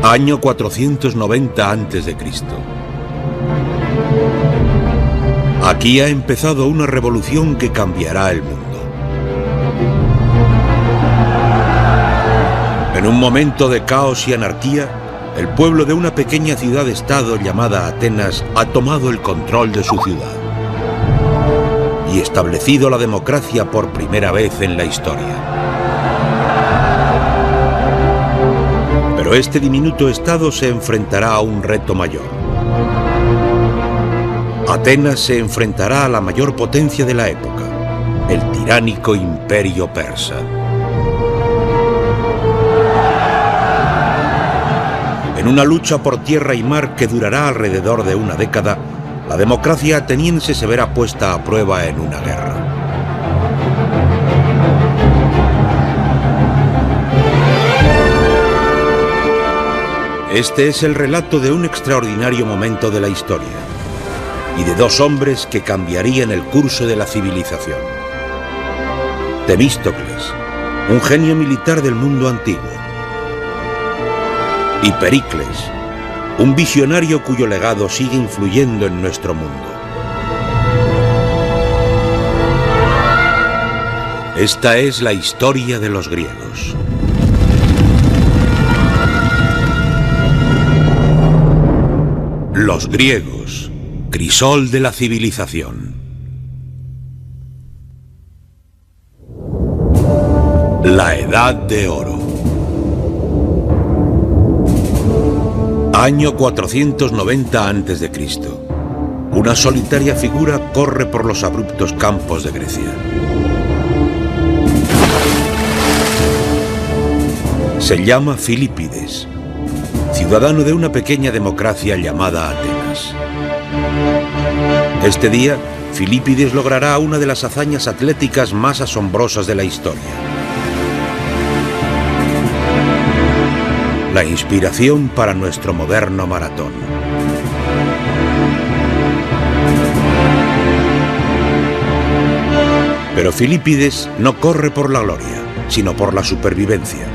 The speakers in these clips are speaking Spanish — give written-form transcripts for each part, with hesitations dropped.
Año 490 a.C. Aquí ha empezado una revolución que cambiará el mundo. En un momento de caos y anarquía, el pueblo de una pequeña ciudad-estado llamada Atenas ha tomado el control de su ciudad y establecido la democracia por primera vez en la historia. Pero este diminuto estado se enfrentará a un reto mayor. Atenas se enfrentará a la mayor potencia de la época, el tiránico Imperio Persa. En una lucha por tierra y mar que durará alrededor de una década, la democracia ateniense se verá puesta a prueba en una guerra. Este es el relato de un extraordinario momento de la historia y de dos hombres que cambiarían el curso de la civilización. Temístocles, un genio militar del mundo antiguo, y Pericles, un visionario cuyo legado sigue influyendo en nuestro mundo. Esta es la historia de los griegos. Los griegos, crisol de la civilización. La Edad de Oro. Año 490 a.C. Una solitaria figura corre por los abruptos campos de Grecia. Se llama Filípides, ciudadano de una pequeña democracia llamada Atenas. Este día, Filípides logrará una de las hazañas atléticas más asombrosas de la historia. La inspiración para nuestro moderno maratón. Pero Filípides no corre por la gloria, sino por la supervivencia.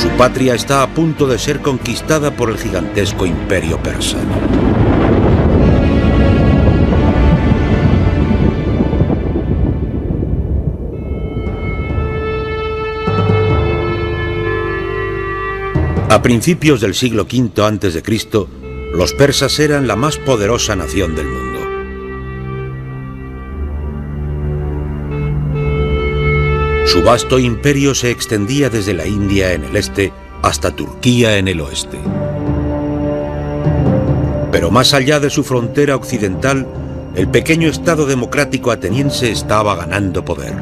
Su patria está a punto de ser conquistada por el gigantesco imperio persa. A principios del siglo V a.C., los persas eran la más poderosa nación del mundo. Su vasto imperio se extendía desde la India en el este hasta Turquía en el oeste. Pero más allá de su frontera occidental, el pequeño estado democrático ateniense estaba ganando poder.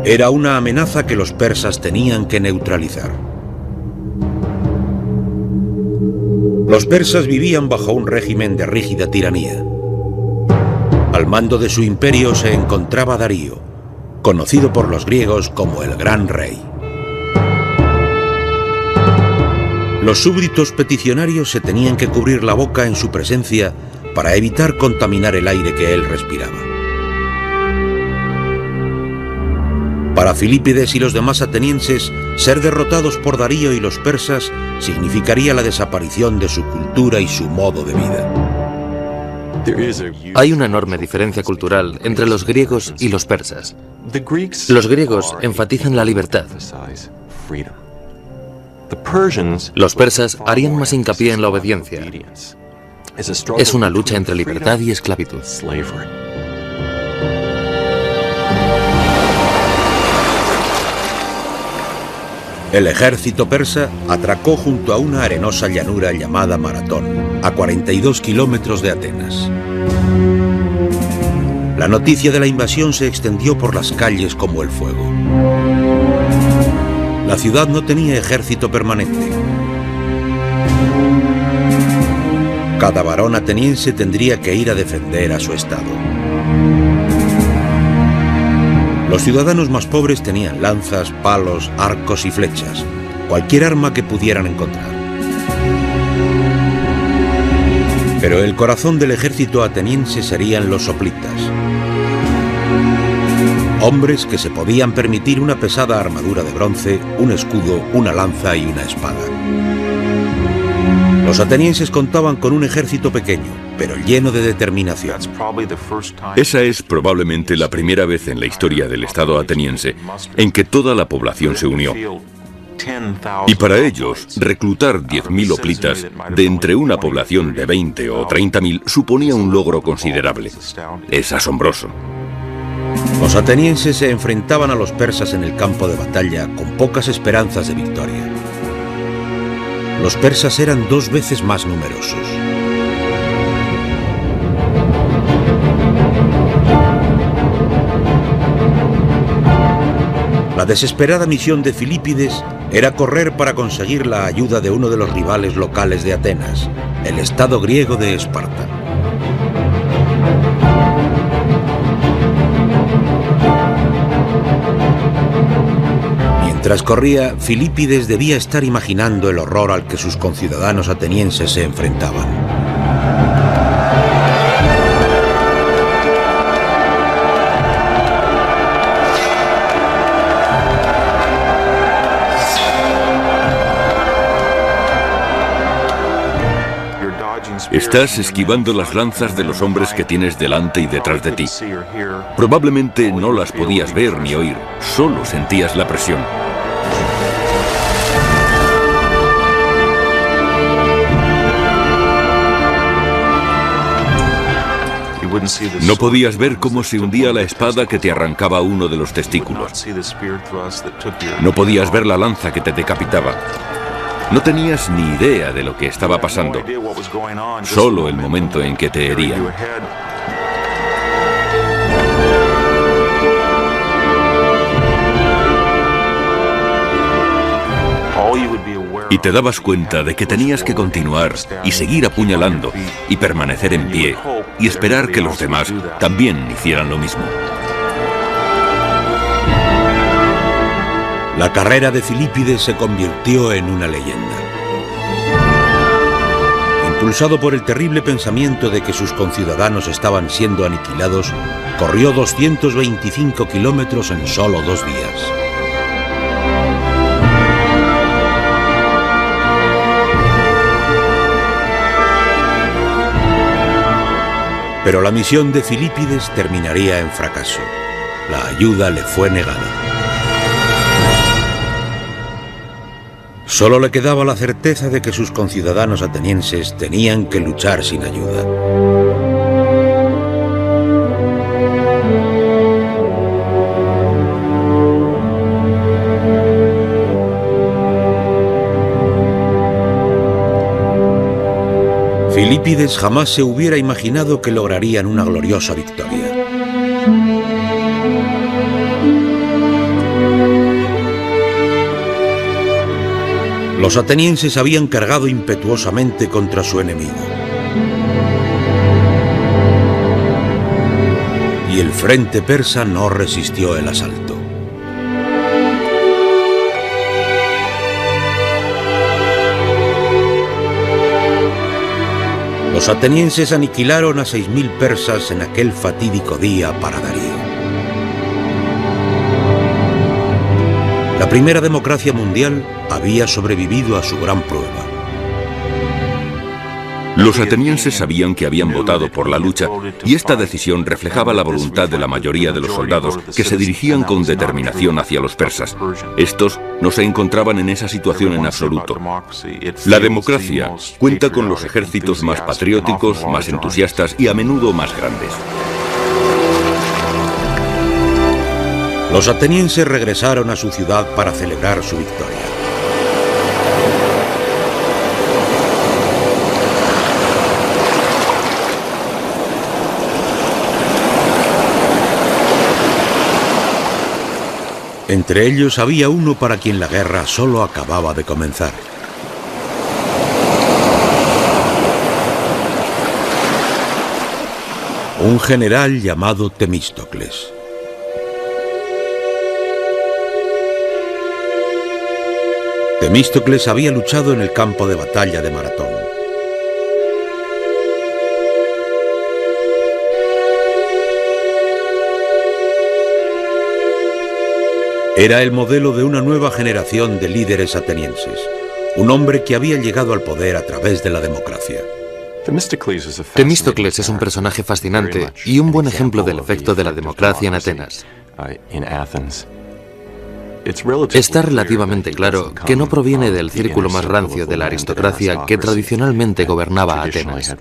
Era una amenaza que los persas tenían que neutralizar. Los persas vivían bajo un régimen de rígida tiranía. Al mando de su imperio se encontraba Darío, conocido por los griegos como el Gran Rey. Los súbditos peticionarios se tenían que cubrir la boca en su presencia para evitar contaminar el aire que él respiraba. Para Filípides y los demás atenienses, ser derrotados por Darío y los persas significaría la desaparición de su cultura y su modo de vida. Hay una enorme diferencia cultural entre los griegos y los persas. Los griegos enfatizan la libertad. Los persas harían más hincapié en la obediencia. Es una lucha entre libertad y esclavitud. El ejército persa atracó junto a una arenosa llanura llamada Maratón, a 42 kilómetros de Atenas. La noticia de la invasión se extendió por las calles como el fuego. La ciudad no tenía ejército permanente. Cada varón ateniense tendría que ir a defender a su estado. Los ciudadanos más pobres tenían lanzas, palos, arcos y flechas, cualquier arma que pudieran encontrar. Pero el corazón del ejército ateniense serían los hoplitas. Hombres que se podían permitir una pesada armadura de bronce, un escudo, una lanza y una espada. Los atenienses contaban con un ejército pequeño, pero lleno de determinación. Esa es probablemente la primera vez en la historia del Estado ateniense en que toda la población se unió. Y para ellos, reclutar 10.000 hoplitas de entre una población de 20 o 30.000 suponía un logro considerable. Es asombroso. Los atenienses se enfrentaban a los persas en el campo de batalla con pocas esperanzas de victoria. Los persas eran 2 veces más numerosos. La desesperada misión de Filípides era correr para conseguir la ayuda de uno de los rivales locales de Atenas, el Estado griego de Esparta. Mientras corría, Filípides debía estar imaginando el horror al que sus conciudadanos atenienses se enfrentaban. Estás esquivando las lanzas de los hombres que tienes delante y detrás de ti. Probablemente no las podías ver ni oír, solo sentías la presión. No podías ver cómo se hundía la espada que te arrancaba uno de los testículos. No podías ver la lanza que te decapitaba. No tenías ni idea de lo que estaba pasando, solo el momento en que te herían. Y te dabas cuenta de que tenías que continuar y seguir apuñalando y permanecer en pie y esperar que los demás también hicieran lo mismo. La carrera de Filípides se convirtió en una leyenda. Impulsado por el terrible pensamiento de que sus conciudadanos estaban siendo aniquilados, corrió 225 kilómetros en solo 2 días. Pero la misión de Filípides terminaría en fracaso. La ayuda le fue negada. Solo le quedaba la certeza de que sus conciudadanos atenienses tenían que luchar sin ayuda. Filípides jamás se hubiera imaginado que lograrían una gloriosa victoria. Los atenienses habían cargado impetuosamente contra su enemigo. Y el frente persa no resistió el asalto. Los atenienses aniquilaron a 6.000 persas en aquel fatídico día para Darío. La primera democracia mundial había sobrevivido a su gran prueba. Los atenienses sabían que habían votado por la lucha y esta decisión reflejaba la voluntad de la mayoría de los soldados que se dirigían con determinación hacia los persas. Estos no se encontraban en esa situación en absoluto. La democracia cuenta con los ejércitos más patrióticos, más entusiastas y a menudo más grandes. Los atenienses regresaron a su ciudad para celebrar su victoria. Entre ellos había uno para quien la guerra solo acababa de comenzar. Un general llamado Temístocles. Temístocles había luchado en el campo de batalla de Maratón. Era el modelo de una nueva generación de líderes atenienses, un hombre que había llegado al poder a través de la democracia. Temístocles es un personaje fascinante y un buen ejemplo del efecto de la democracia en Atenas. Está relativamente claro que no proviene del círculo más rancio de la aristocracia que tradicionalmente gobernaba Atenas.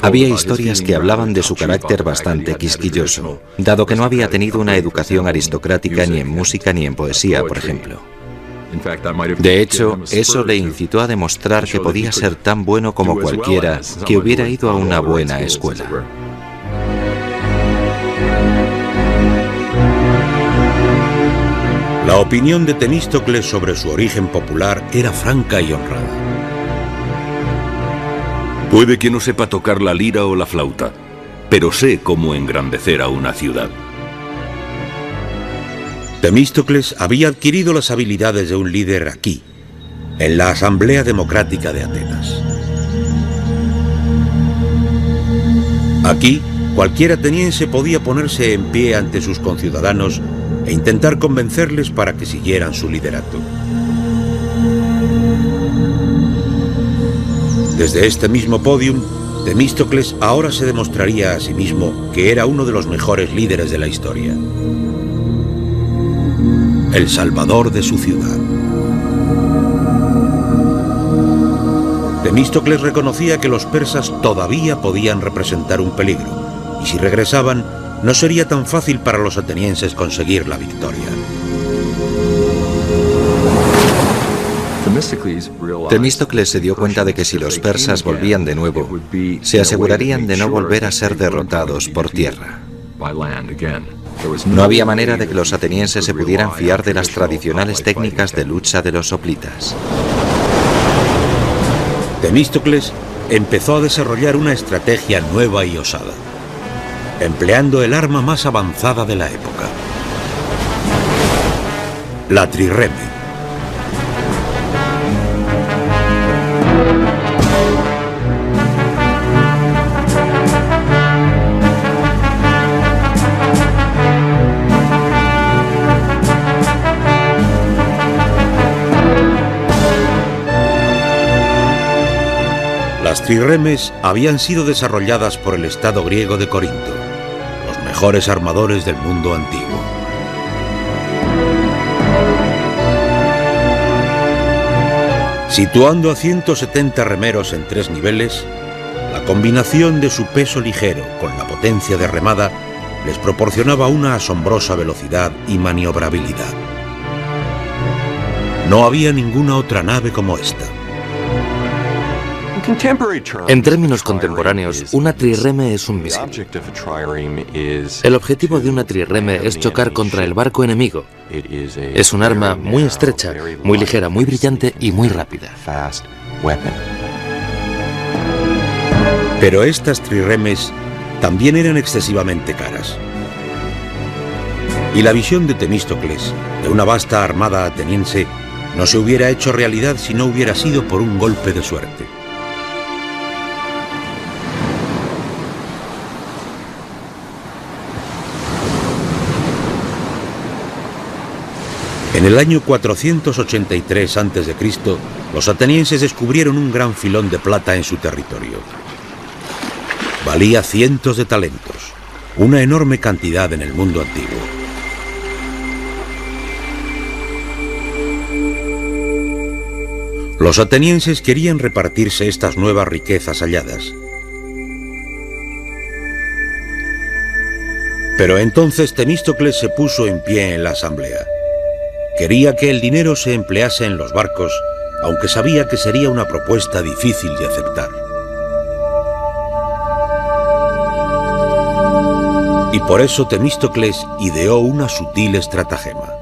Había historias que hablaban de su carácter bastante quisquilloso, dado que no había tenido una educación aristocrática ni en música ni en poesía, por ejemplo. De hecho, eso le incitó a demostrar que podía ser tan bueno como cualquiera que hubiera ido a una buena escuela. La opinión de Temístocles sobre su origen popular era franca y honrada. Puede que no sepa tocar la lira o la flauta, pero sé cómo engrandecer a una ciudad. Temístocles había adquirido las habilidades de un líder aquí, en la Asamblea Democrática de Atenas. Aquí, cualquier ateniense podía ponerse en pie ante sus conciudadanos e intentar convencerles para que siguieran su liderato. Desde este mismo podium, Temístocles ahora se demostraría a sí mismo que era uno de los mejores líderes de la historia. El salvador de su ciudad. Temístocles reconocía que los persas todavía podían representar un peligro, y si regresaban, no sería tan fácil para los atenienses conseguir la victoria. Temístocles se dio cuenta de que si los persas volvían de nuevo, se asegurarían de no volver a ser derrotados por tierra. No había manera de que los atenienses se pudieran fiar de las tradicionales técnicas de lucha de los hoplitas. Temístocles empezó a desarrollar una estrategia nueva y osada, empleando el arma más avanzada de la época: la trireme. Las trirremes habían sido desarrolladas por el Estado griego de Corinto, los mejores armadores del mundo antiguo. Situando a 170 remeros en 3 niveles, la combinación de su peso ligero con la potencia de remada les proporcionaba una asombrosa velocidad y maniobrabilidad. No había ninguna otra nave como esta. En términos contemporáneos, una trireme es un misil. El objetivo de una trireme es chocar contra el barco enemigo. Es un arma muy estrecha, muy ligera, muy brillante y muy rápida. Pero estas trirremes también eran excesivamente caras. Y la visión de Temístocles, de una vasta armada ateniense, no se hubiera hecho realidad si no hubiera sido por un golpe de suerte. En el año 483 a.C., los atenienses descubrieron un gran filón de plata en su territorio. Valía cientos de talentos, una enorme cantidad en el mundo antiguo. Los atenienses querían repartirse estas nuevas riquezas halladas. Pero entonces Temístocles se puso en pie en la asamblea. Quería que el dinero se emplease en los barcos, aunque sabía que sería una propuesta difícil de aceptar. Y por eso Temístocles ideó una sutil estratagema.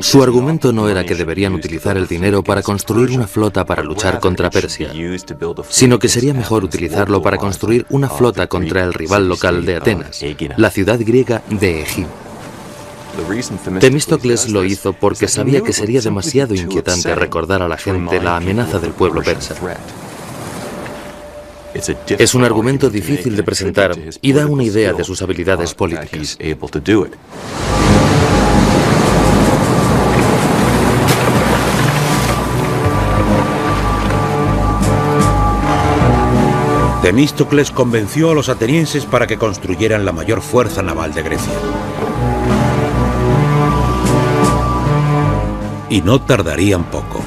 Su argumento no era que deberían utilizar el dinero para construir una flota para luchar contra Persia, sino que sería mejor utilizarlo para construir una flota contra el rival local de Atenas, la ciudad griega de Egina. Temístocles lo hizo porque sabía que sería demasiado inquietante recordar a la gente la amenaza del pueblo persa. Es un argumento difícil de presentar y da una idea de sus habilidades políticas. Temístocles convenció a los atenienses para que construyeran la mayor fuerza naval de Grecia. Y no tardarían poco.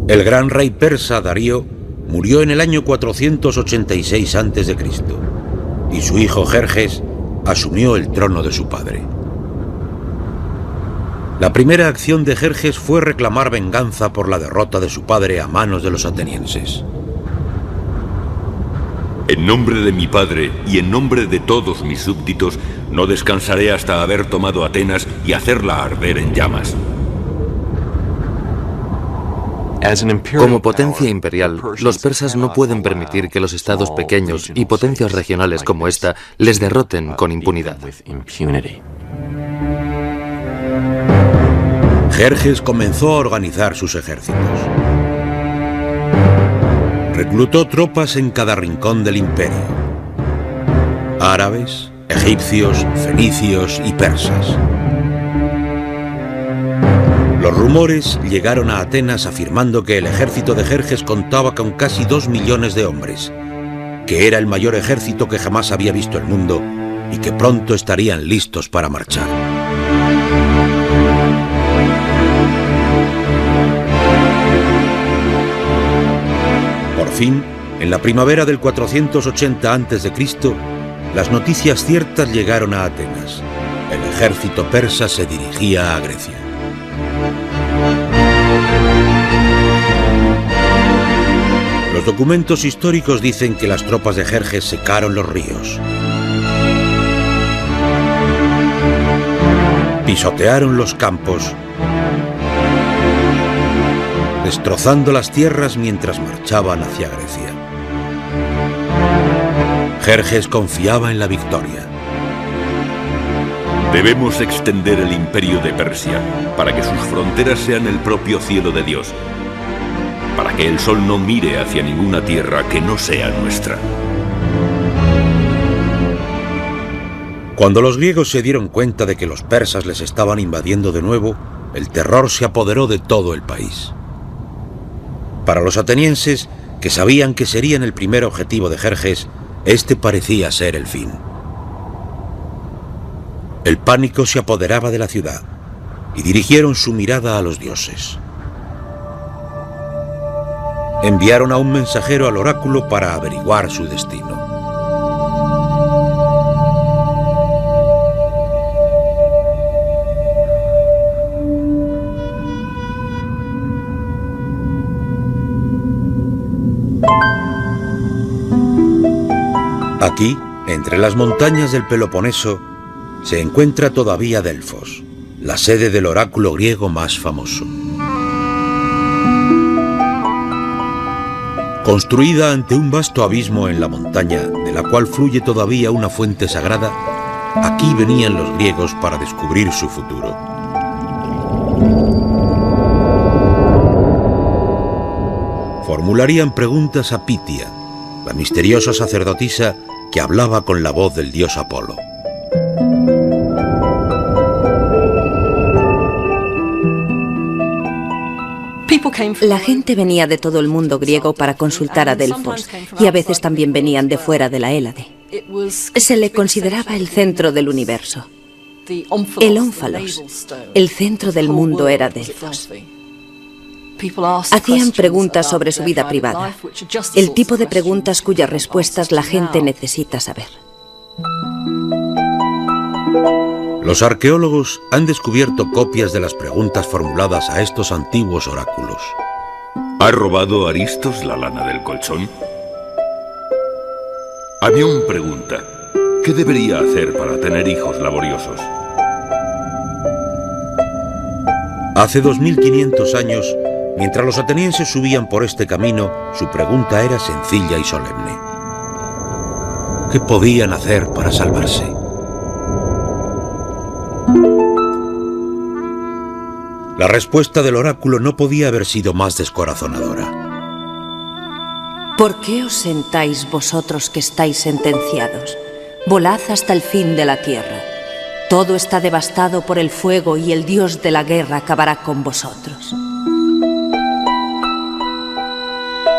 El gran rey persa Darío murió en el año 486 a.C. y su hijo Jerjes asumió el trono de su padre. La primera acción de Jerjes fue reclamar venganza por la derrota de su padre a manos de los atenienses. En nombre de mi padre y en nombre de todos mis súbditos, no descansaré hasta haber tomado Atenas y hacerla arder en llamas. Como potencia imperial, los persas no pueden permitir que los estados pequeños y potencias regionales como esta les derroten con impunidad. Jerjes comenzó a organizar sus ejércitos. Reclutó tropas en cada rincón del imperio: árabes, egipcios, fenicios y persas. Los rumores llegaron a Atenas afirmando que el ejército de Jerjes contaba con casi 2 millones de hombres, que era el mayor ejército que jamás había visto el mundo y que pronto estarían listos para marchar. Por fin, en la primavera del 480 a.C., las noticias ciertas llegaron a Atenas. El ejército persa se dirigía a Grecia. Los documentos históricos dicen que las tropas de Jerjes secaron los ríos, pisotearon los campos, destrozando las tierras mientras marchaban hacia Grecia. Jerjes confiaba en la victoria. Debemos extender el imperio de Persia para que sus fronteras sean el propio cielo de Dios, para que el sol no mire hacia ninguna tierra que no sea nuestra. Cuando los griegos se dieron cuenta de que los persas les estaban invadiendo de nuevo, el terror se apoderó de todo el país. Para los atenienses, que sabían que serían el primer objetivo de Jerjes, este parecía ser el fin. El pánico se apoderaba de la ciudad y dirigieron su mirada a los dioses. Enviaron a un mensajero al oráculo para averiguar su destino. Aquí, entre las montañas del Peloponeso, se encuentra todavía Delfos, la sede del oráculo griego más famoso. Construida ante un vasto abismo en la montaña, de la cual fluye todavía una fuente sagrada, aquí venían los griegos para descubrir su futuro. Formularían preguntas a Pitia, la misteriosa sacerdotisa que hablaba con la voz del dios Apolo. La gente venía de todo el mundo griego para consultar a Delfos, y a veces también venían de fuera de la Hélade. Se le consideraba el centro del universo. El ónfalos, el centro del mundo, era Delfos. Hacían preguntas sobre su vida privada, el tipo de preguntas cuyas respuestas la gente necesita saber. Los arqueólogos han descubierto copias de las preguntas formuladas a estos antiguos oráculos. ¿Ha robado Aristos la lana del colchón? Abión pregunta: ¿qué debería hacer para tener hijos laboriosos? Hace 2500 años, mientras los atenienses subían por este camino, su pregunta era sencilla y solemne. ¿Qué podían hacer para salvarse? La respuesta del oráculo no podía haber sido más descorazonadora. ¿Por qué os sentáis vosotros que estáis sentenciados? Volad hasta el fin de la tierra. Todo está devastado por el fuego y el dios de la guerra acabará con vosotros.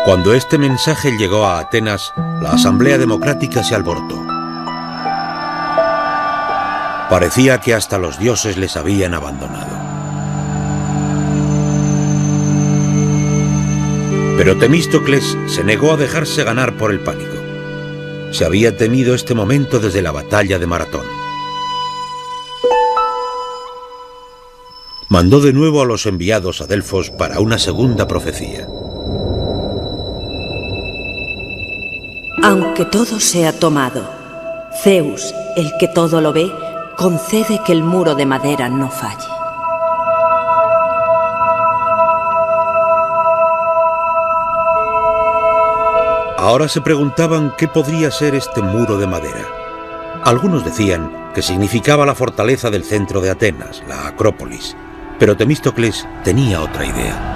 Cuando este mensaje llegó a Atenas, la Asamblea Democrática se alborotó. Parecía que hasta los dioses les habían abandonado. Pero Temístocles se negó a dejarse ganar por el pánico. Se había temido este momento desde la batalla de Maratón. Mandó de nuevo a los enviados a Delfos para una segunda profecía. Aunque todo sea tomado, Zeus, el que todo lo ve, concede que el muro de madera no falle. Ahora se preguntaban qué podría ser este muro de madera. Algunos decían que significaba la fortaleza del centro de Atenas, la Acrópolis, pero Temístocles tenía otra idea.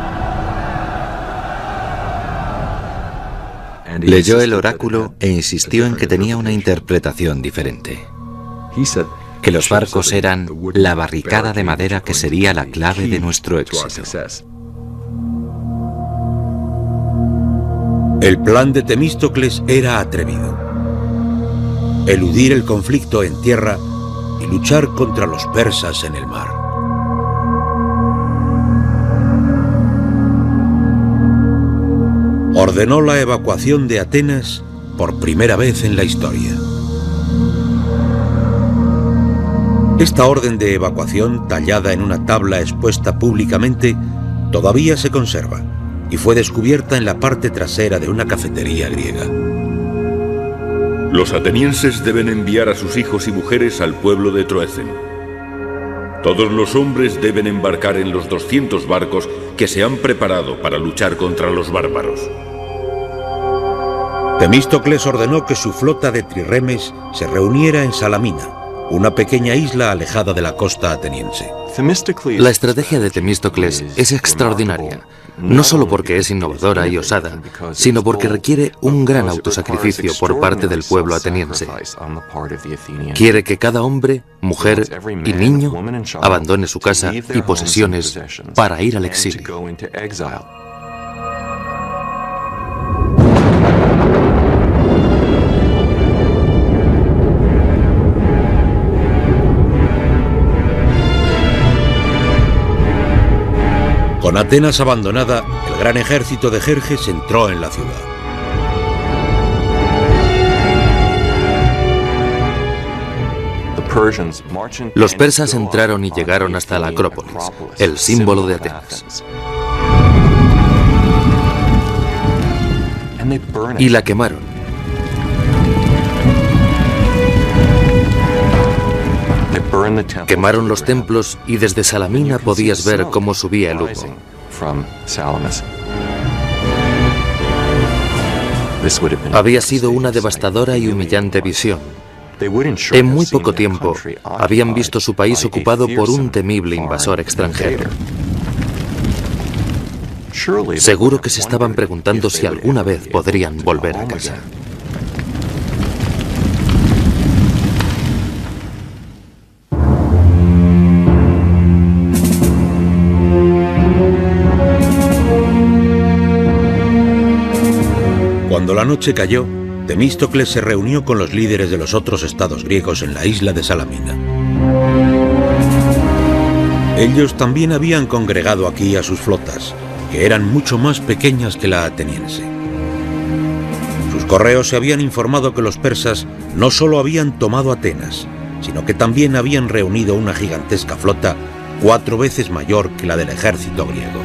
Leyó el oráculo e insistió en que tenía una interpretación diferente. Que los barcos eran la barricada de madera que sería la clave de nuestro éxito. El plan de Temístocles era atrevido. Eludir el conflicto en tierra y luchar contra los persas en el mar. Ordenó la evacuación de Atenas por primera vez en la historia. Esta orden de evacuación, tallada en una tabla expuesta públicamente, todavía se conserva y fue descubierta en la parte trasera de una cafetería griega. Los atenienses deben enviar a sus hijos y mujeres al pueblo de Troecen. Todos los hombres deben embarcar en los 200 barcos que se han preparado para luchar contra los bárbaros. Temístocles ordenó que su flota de trirremes se reuniera en Salamina, una pequeña isla alejada de la costa ateniense. La estrategia de Temístocles es extraordinaria, no solo porque es innovadora y osada, sino porque requiere un gran autosacrificio por parte del pueblo ateniense. Quiere que cada hombre, mujer y niño abandone su casa y posesiones para ir al exilio. Con Atenas abandonada, el gran ejército de Jerjes entró en la ciudad. Los persas entraron y llegaron hasta la Acrópolis, el símbolo de Atenas. Y la quemaron. Quemaron los templos y desde Salamina podías ver cómo subía el humo. Había sido una devastadora y humillante visión. En muy poco tiempo habían visto su país ocupado por un temible invasor extranjero. Seguro que se estaban preguntando si alguna vez podrían volver a casa. Cuando la noche cayó, Temístocles se reunió con los líderes de los otros estados griegos en la isla de Salamina. Ellos también habían congregado aquí a sus flotas, que eran mucho más pequeñas que la ateniense. Sus correos se habían informado que los persas no solo habían tomado Atenas, sino que también habían reunido una gigantesca flota 4 veces mayor que la del ejército griego.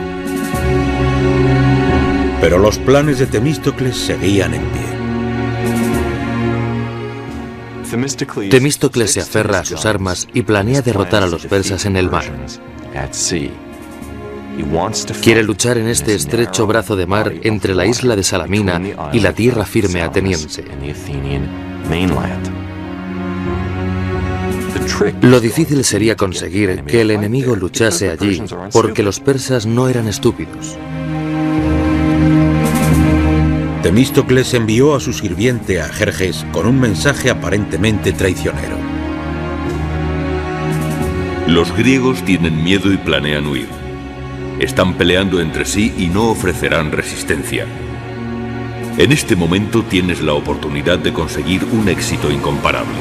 Pero los planes de Temístocles seguían en pie. Temístocles se aferra a sus armas y planea derrotar a los persas en el mar. Quiere luchar en este estrecho brazo de mar entre la isla de Salamina y la tierra firme ateniense. Lo difícil sería conseguir que el enemigo luchase allí, porque los persas no eran estúpidos. Temístocles envió a su sirviente a Jerjes con un mensaje aparentemente traicionero. Los griegos tienen miedo y planean huir. Están peleando entre sí y no ofrecerán resistencia. En este momento tienes la oportunidad de conseguir un éxito incomparable.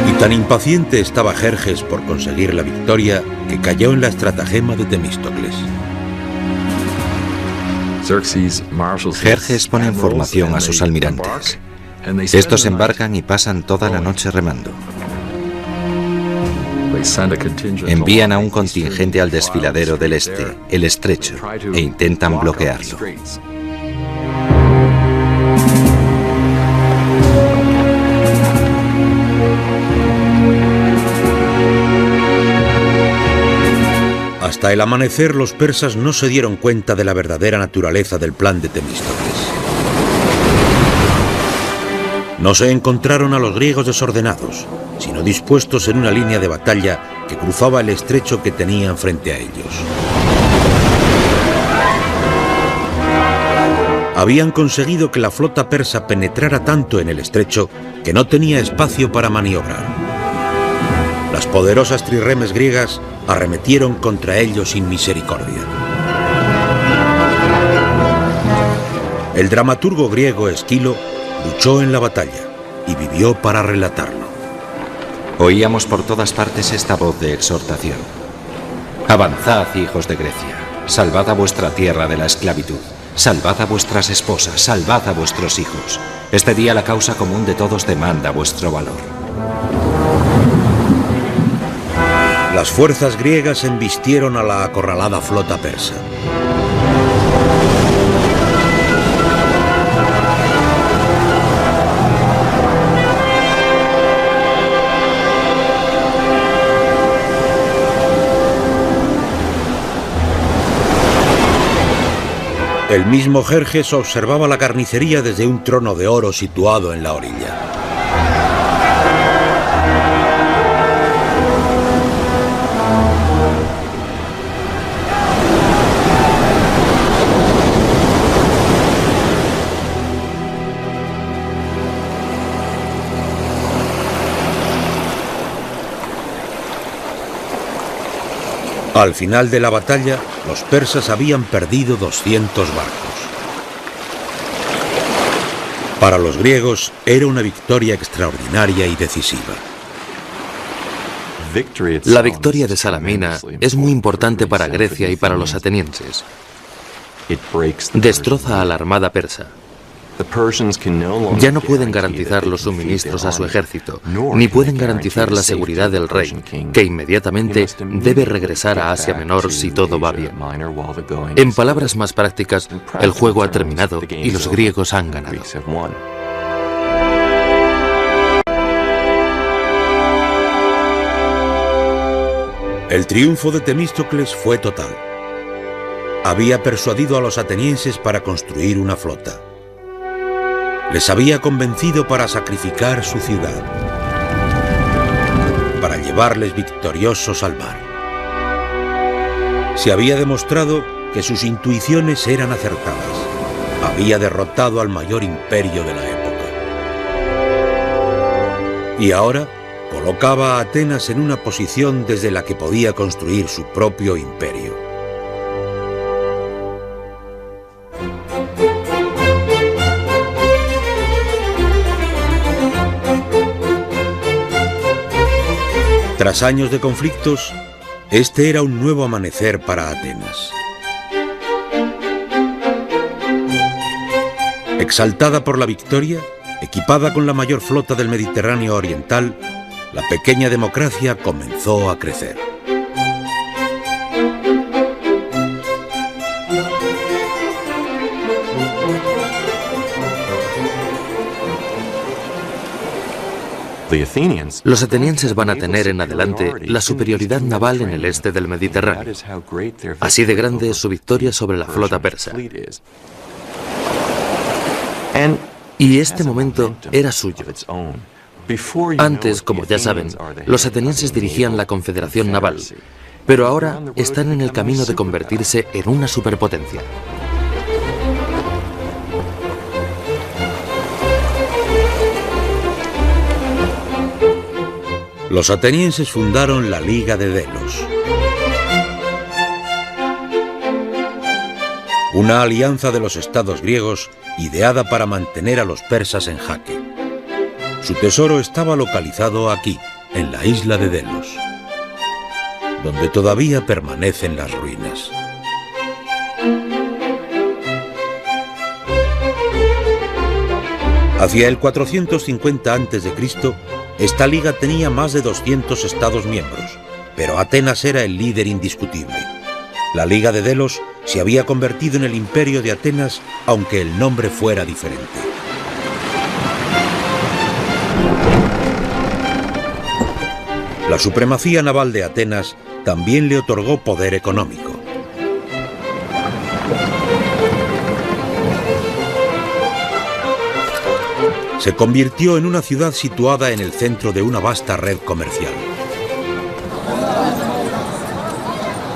Y tan impaciente estaba Jerjes por conseguir la victoria que cayó en la estratagema de Temístocles. Jerjes pone en formación a sus almirantes. Estos embarcan y pasan toda la noche remando. Envían a un contingente al desfiladero del este, el Estrecho, e intentan bloquearlo. Hasta el amanecer los persas no se dieron cuenta de la verdadera naturaleza del plan de Temístocles. No se encontraron a los griegos desordenados, sino dispuestos en una línea de batalla que cruzaba el estrecho que tenían frente a ellos. Habían conseguido que la flota persa penetrara tanto en el estrecho que no tenía espacio para maniobrar. Las poderosas trirremes griegas arremetieron contra ellos sin misericordia. El dramaturgo griego Esquilo luchó en la batalla y vivió para relatarlo. Oíamos por todas partes esta voz de exhortación. Avanzad, hijos de Grecia, salvad a vuestra tierra de la esclavitud, salvad a vuestras esposas, salvad a vuestros hijos. Este día la causa común de todos demanda vuestro valor. Las fuerzas griegas embistieron a la acorralada flota persa. El mismo Jerjes observaba la carnicería desde un trono de oro situado en la orilla. Al final de la batalla, los persas habían perdido 200 barcos. Para los griegos era una victoria extraordinaria y decisiva. La victoria de Salamina es muy importante para Grecia y para los atenienses. Destroza a la armada persa. Ya no pueden garantizar los suministros a su ejército, ni pueden garantizar la seguridad del rey, que inmediatamente debe regresar a Asia Menor si todo va bien. En palabras más prácticas, el juego ha terminado y los griegos han ganado. El triunfo de Temístocles fue total. Había persuadido a los atenienses para construir una flota. Les había convencido para sacrificar su ciudad, para llevarles victoriosos al mar. Se había demostrado que sus intuiciones eran acertadas. Había derrotado al mayor imperio de la época. Y ahora colocaba a Atenas en una posición desde la que podía construir su propio imperio. Tras años de conflictos, este era un nuevo amanecer para Atenas. Exaltada por la victoria, equipada con la mayor flota del Mediterráneo oriental, la pequeña democracia comenzó a crecer. Los atenienses van a tener en adelante la superioridad naval en el este del Mediterráneo. Así de grande es su victoria sobre la flota persa. Y este momento era suyo. Antes, como ya saben, los atenienses dirigían la Confederación Naval, pero ahora están en el camino de convertirse en una superpotencia. Los atenienses fundaron la Liga de Delos, una alianza de los estados griegos ideada para mantener a los persas en jaque. Su tesoro estaba localizado aquí, en la isla de Delos, donde todavía permanecen las ruinas. Hacia el 450 a.C., esta liga tenía más de 200 estados miembros, pero Atenas era el líder indiscutible. La Liga de Delos se había convertido en el Imperio de Atenas, aunque el nombre fuera diferente. La supremacía naval de Atenas también le otorgó poder económico. Se convirtió en una ciudad situada en el centro de una vasta red comercial.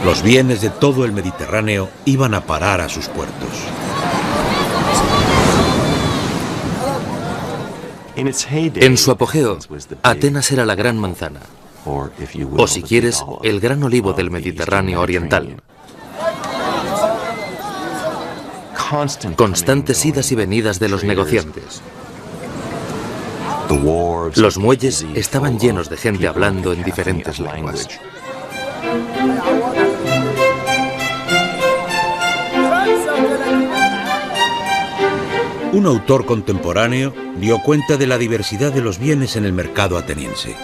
Los bienes de todo el Mediterráneo iban a parar a sus puertos. En su apogeo, Atenas era la gran manzana, o si quieres, el gran olivo del Mediterráneo oriental. Constantes idas y venidas de los negociantes. Los muelles estaban llenos de gente hablando en diferentes lenguas. Un autor contemporáneo dio cuenta de la diversidad de los bienes en el mercado ateniense.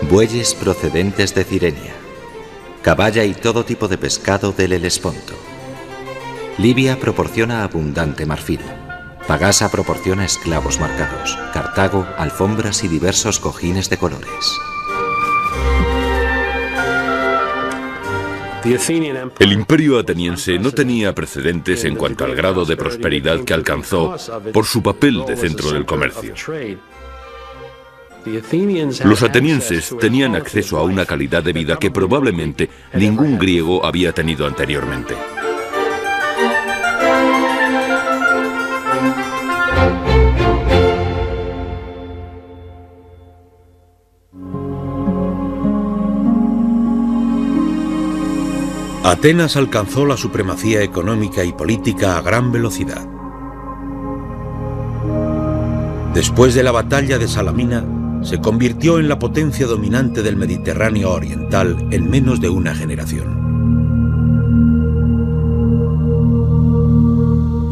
Bueyes procedentes de Cirenia, caballa y todo tipo de pescado del Helesponto. Libia proporciona abundante marfil. Pagasa proporciona esclavos marcados. Cartago, alfombras y diversos cojines de colores. El imperio ateniense no tenía precedentes en cuanto al grado de prosperidad que alcanzó por su papel de centro del comercio. Los atenienses tenían acceso a una calidad de vida que probablemente ningún griego había tenido anteriormente. Atenas alcanzó la supremacía económica y política a gran velocidad. Después de la batalla de Salamina, se convirtió en la potencia dominante del Mediterráneo oriental en menos de una generación.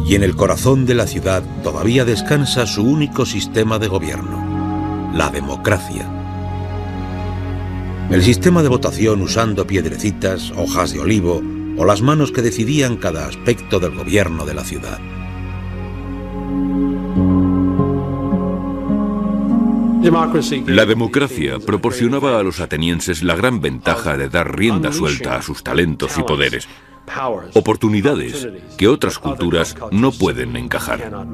Y en el corazón de la ciudad todavía descansa su único sistema de gobierno, la democracia. El sistema de votación usando piedrecitas, hojas de olivo o las manos que decidían cada aspecto del gobierno de la ciudad. La democracia proporcionaba a los atenienses la gran ventaja de dar rienda suelta a sus talentos y poderes, oportunidades que otras culturas no pueden encajar.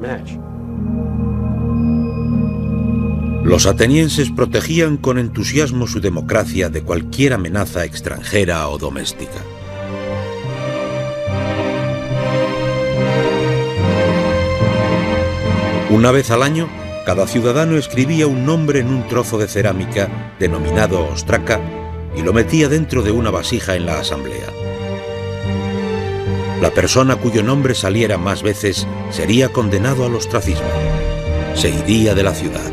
Los atenienses protegían con entusiasmo su democracia de cualquier amenaza extranjera o doméstica. Una vez al año, cada ciudadano escribía un nombre en un trozo de cerámica denominado ostraca y lo metía dentro de una vasija en la asamblea. La persona cuyo nombre saliera más veces sería condenado al ostracismo. Se iría de la ciudad.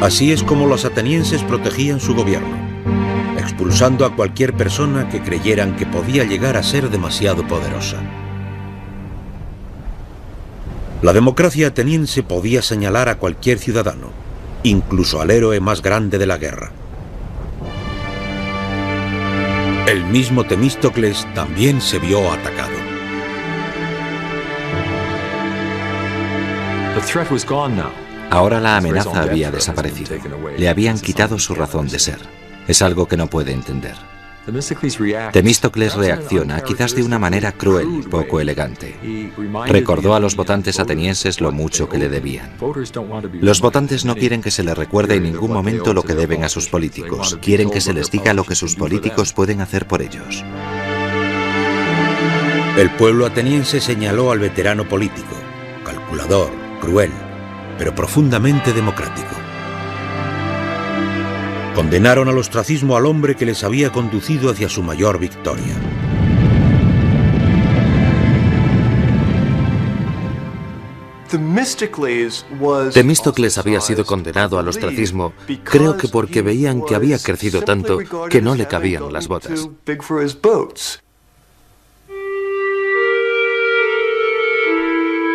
Así es como los atenienses protegían su gobierno, expulsando a cualquier persona que creyeran que podía llegar a ser demasiado poderosa. La democracia ateniense podía señalar a cualquier ciudadano, incluso al héroe más grande de la guerra. El mismo Temístocles también se vio atacado. Ahora la amenaza había desaparecido. Le habían quitado su razón de ser. Es algo que no puede entender. Temístocles reacciona, quizás de una manera cruel, poco elegante. Recordó a los votantes atenienses lo mucho que le debían. Los votantes no quieren que se les recuerde en ningún momento lo que deben a sus políticos. Quieren que se les diga lo que sus políticos pueden hacer por ellos. El pueblo ateniense señaló al veterano político, calculador, cruel, pero profundamente democrático. Condenaron al ostracismo al hombre que les había conducido hacia su mayor victoria. Temístocles había sido condenado al ostracismo, creo que porque veían que había crecido tanto que no le cabían las botas.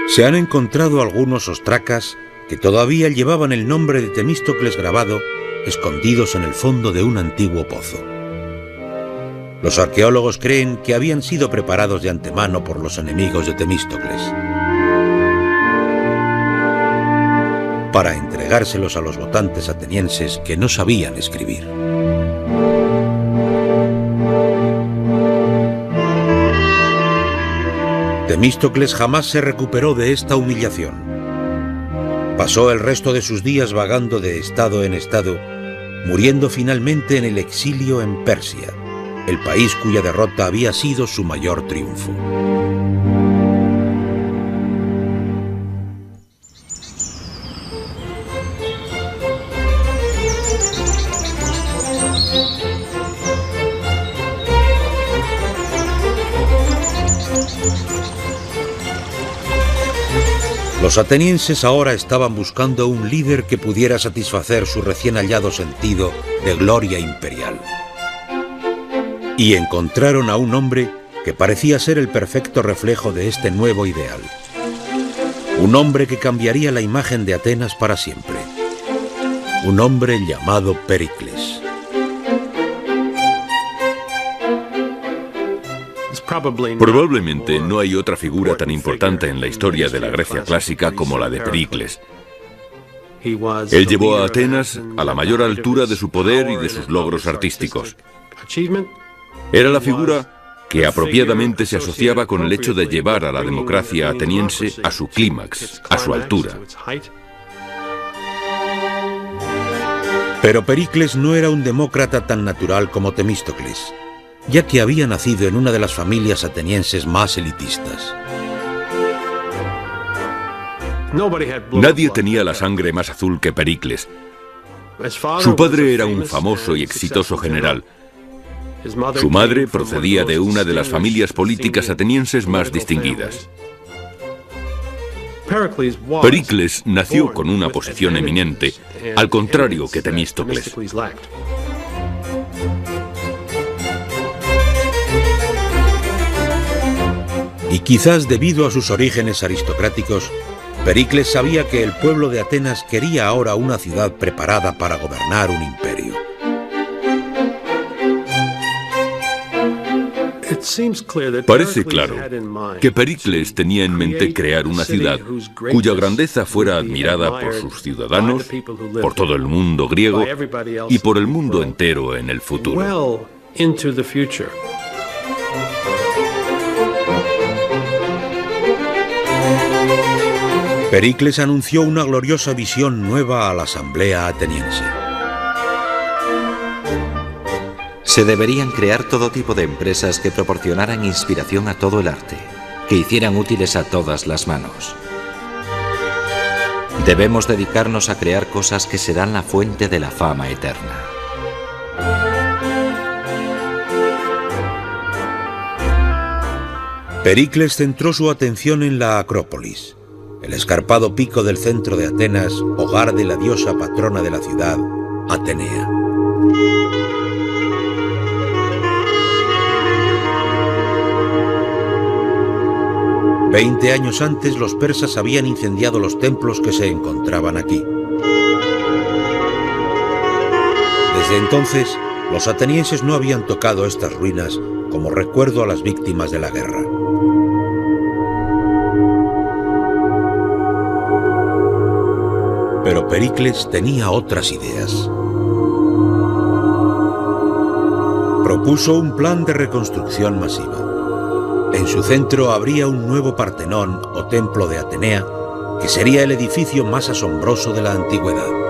Se han encontrado algunos ostracas que todavía llevaban el nombre de Temístocles grabado, escondidos en el fondo de un antiguo pozo. Los arqueólogos creen que habían sido preparados de antemano por los enemigos de Temístocles para entregárselos a los votantes atenienses que no sabían escribir. Temístocles jamás se recuperó de esta humillación. Pasó el resto de sus días vagando de estado en estado, muriendo finalmente en el exilio en Persia, el país cuya derrota había sido su mayor triunfo. Los atenienses ahora estaban buscando un líder que pudiera satisfacer su recién hallado sentido de gloria imperial. Y encontraron a un hombre que parecía ser el perfecto reflejo de este nuevo ideal. Un hombre que cambiaría la imagen de Atenas para siempre. Un hombre llamado Pericles. Probablemente no hay otra figura tan importante en la historia de la Grecia clásica como la de Pericles. Él llevó a Atenas a la mayor altura de su poder y de sus logros artísticos. Era la figura que apropiadamente se asociaba con el hecho de llevar a la democracia ateniense a su clímax, a su altura. Pero Pericles no era un demócrata tan natural como Temístocles, ya que había nacido en una de las familias atenienses más elitistas. Nadie tenía la sangre más azul que Pericles. Su padre era un famoso y exitoso general. Su madre procedía de una de las familias políticas atenienses más distinguidas. Pericles nació con una posición eminente, al contrario que Temístocles. Y quizás debido a sus orígenes aristocráticos, Pericles sabía que el pueblo de Atenas quería ahora una ciudad preparada para gobernar un imperio. Parece claro que Pericles tenía en mente crear una ciudad cuya grandeza fuera admirada por sus ciudadanos, por todo el mundo griego y por el mundo entero en el futuro. Pericles anunció una gloriosa visión nueva a la asamblea ateniense. Se deberían crear todo tipo de empresas que proporcionaran inspiración a todo el arte, que hicieran útiles a todas las manos. Debemos dedicarnos a crear cosas que serán la fuente de la fama eterna. Pericles centró su atención en la Acrópolis, el escarpado pico del centro de Atenas, hogar de la diosa patrona de la ciudad, Atenea. Veinte años antes, los persas habían incendiado los templos que se encontraban aquí. Desde entonces, los atenienses no habían tocado estas ruinas como recuerdo a las víctimas de la guerra. Pero Pericles tenía otras ideas. Propuso un plan de reconstrucción masiva. En su centro habría un nuevo Partenón o templo de Atenea, que sería el edificio más asombroso de la antigüedad.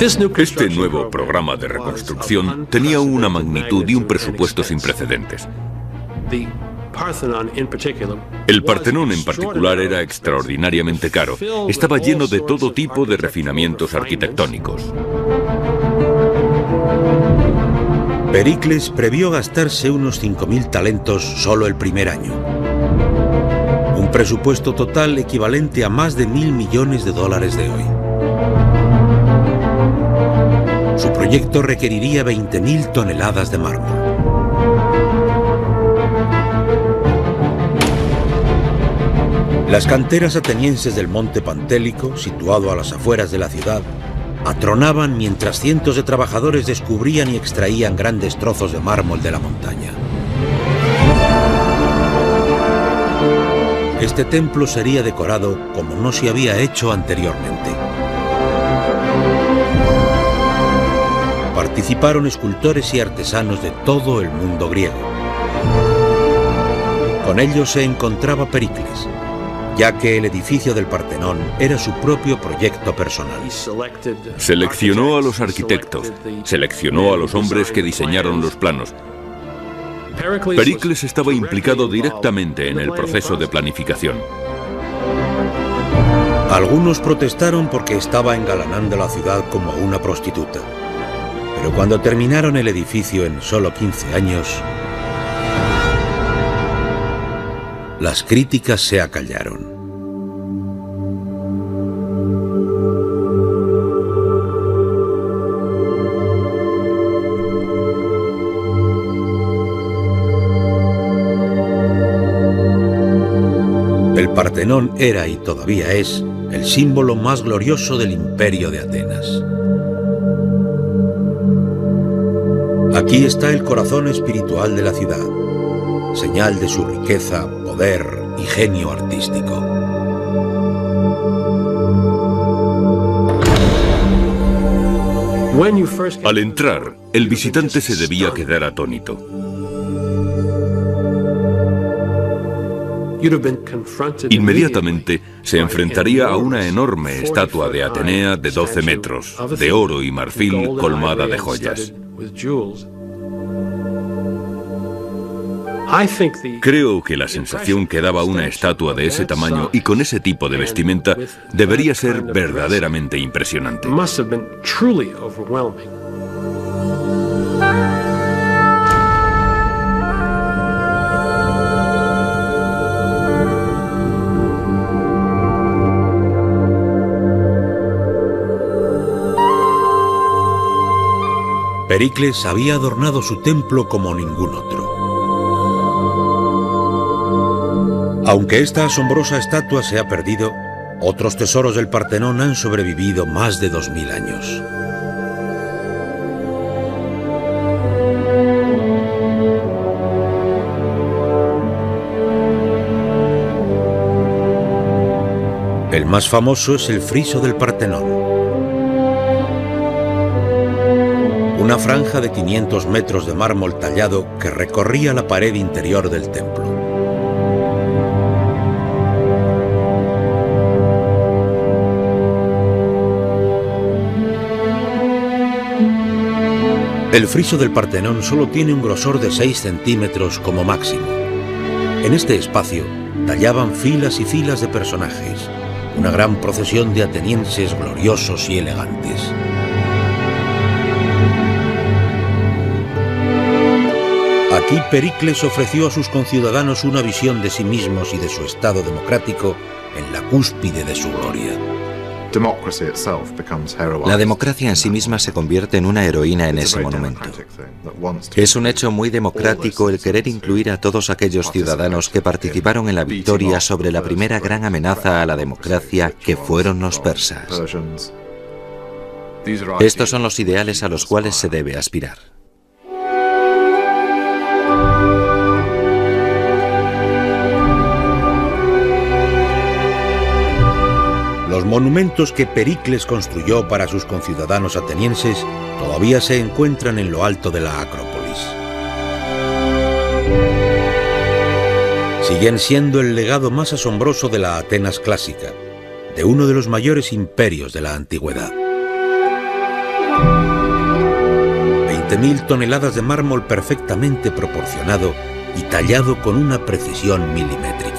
Este nuevo programa de reconstrucción tenía una magnitud y un presupuesto sin precedentes. El Partenón en particular era extraordinariamente caro. Estaba lleno de todo tipo de refinamientos arquitectónicos. Pericles previó gastarse unos 5.000 talentos solo el primer año. Un presupuesto total equivalente a más de 1.000 millones de dólares de hoy. Su proyecto requeriría 20.000 toneladas de mármol. Las canteras atenienses del Monte Pantélico, situado a las afueras de la ciudad, atronaban mientras cientos de trabajadores descubrían y extraían grandes trozos de mármol de la montaña. Este templo sería decorado como no se había hecho anteriormente. Participaron escultores y artesanos de todo el mundo griego. Con ellos se encontraba Pericles, ya que el edificio del Partenón era su propio proyecto personal. Seleccionó a los arquitectos, seleccionó a los hombres que diseñaron los planos. Pericles estaba implicado directamente en el proceso de planificación. Algunos protestaron porque estaba engalanando la ciudad como una prostituta. Pero cuando terminaron el edificio en solo 15 años, las críticas se acallaron. El Partenón era y todavía es el símbolo más glorioso del imperio de Atenas. Aquí está el corazón espiritual de la ciudad, señal de su riqueza, poder y genio artístico. Al entrar, el visitante se debía quedar atónito. Inmediatamente se enfrentaría a una enorme estatua de Atenea de 12 metros, de oro y marfil colmada de joyas. Creo que la sensación que daba una estatua de ese tamaño y con ese tipo de vestimenta debería ser verdaderamente impresionante. Pericles había adornado su templo como ningún otro. Aunque esta asombrosa estatua se ha perdido, otros tesoros del Partenón han sobrevivido más de 2000 años. El más famoso es el friso del Partenón. Una franja de 500 metros de mármol tallado que recorría la pared interior del templo. El friso del Partenón solo tiene un grosor de 6 centímetros como máximo. En este espacio tallaban filas y filas de personajes, una gran procesión de atenienses gloriosos y elegantes. Aquí Pericles ofreció a sus conciudadanos una visión de sí mismos y de su estado democrático en la cúspide de su gloria. La democracia en sí misma se convierte en una heroína en ese monumento. Es un hecho muy democrático el querer incluir a todos aquellos ciudadanos que participaron en la victoria sobre la primera gran amenaza a la democracia, que fueron los persas. Estos son los ideales a los cuales se debe aspirar. Los monumentos que Pericles construyó para sus conciudadanos atenienses todavía se encuentran en lo alto de la Acrópolis. Siguen siendo el legado más asombroso de la Atenas clásica, de uno de los mayores imperios de la antigüedad. 20.000 toneladas de mármol perfectamente proporcionado y tallado con una precisión milimétrica.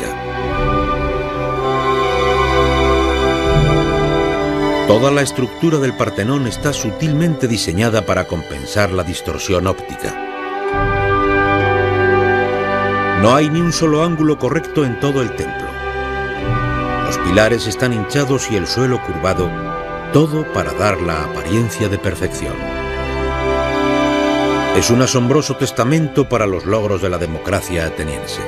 Toda la estructura del Partenón está sutilmente diseñada para compensar la distorsión óptica. No hay ni un solo ángulo correcto en todo el templo. Los pilares están hinchados y el suelo curvado, todo para dar la apariencia de perfección. Es un asombroso testamento para los logros de la democracia ateniense.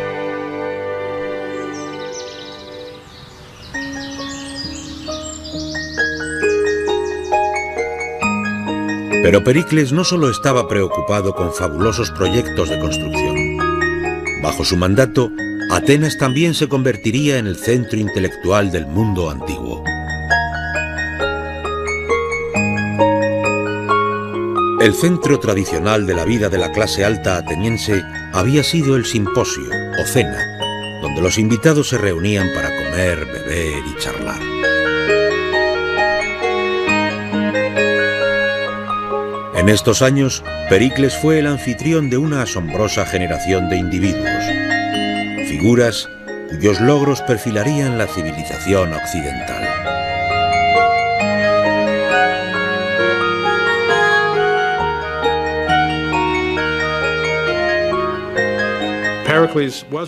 Pero Pericles no solo estaba preocupado con fabulosos proyectos de construcción. Bajo su mandato, Atenas también se convertiría en el centro intelectual del mundo antiguo. El centro tradicional de la vida de la clase alta ateniense había sido el simposio, o cena, donde los invitados se reunían para comer, beber y charlar. En estos años, Pericles fue el anfitrión de una asombrosa generación de individuos, figuras cuyos logros perfilarían la civilización occidental.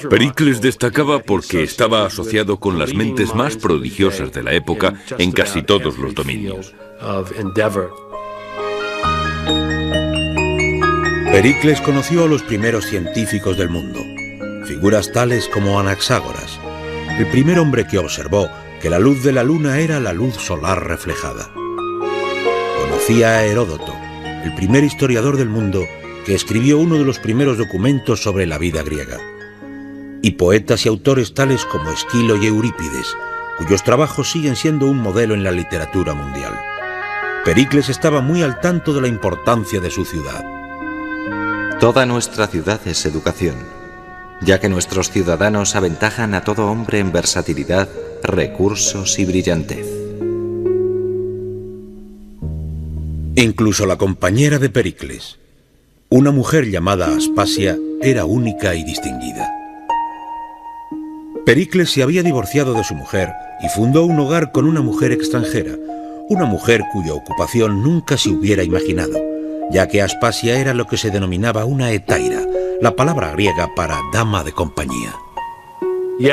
Pericles destacaba porque estaba asociado con las mentes más prodigiosas de la época en casi todos los dominios. Pericles conoció a los primeros científicos del mundo, figuras tales como Anaxágoras, el primer hombre que observó que la luz de la luna era la luz solar reflejada. Conocía a Heródoto, el primer historiador del mundo que escribió uno de los primeros documentos sobre la vida griega, y poetas y autores tales como Esquilo y Eurípides, cuyos trabajos siguen siendo un modelo en la literatura mundial. Pericles estaba muy al tanto de la importancia de su ciudad. Toda nuestra ciudad es educación, ya que nuestros ciudadanos aventajan a todo hombre en versatilidad, recursos y brillantez. Incluso la compañera de Pericles, una mujer llamada Aspasia, era única y distinguida. Pericles se había divorciado de su mujer y fundó un hogar con una mujer extranjera, una mujer cuya ocupación nunca se hubiera imaginado, ya que Aspasia era lo que se denominaba una hetaira, la palabra griega para dama de compañía.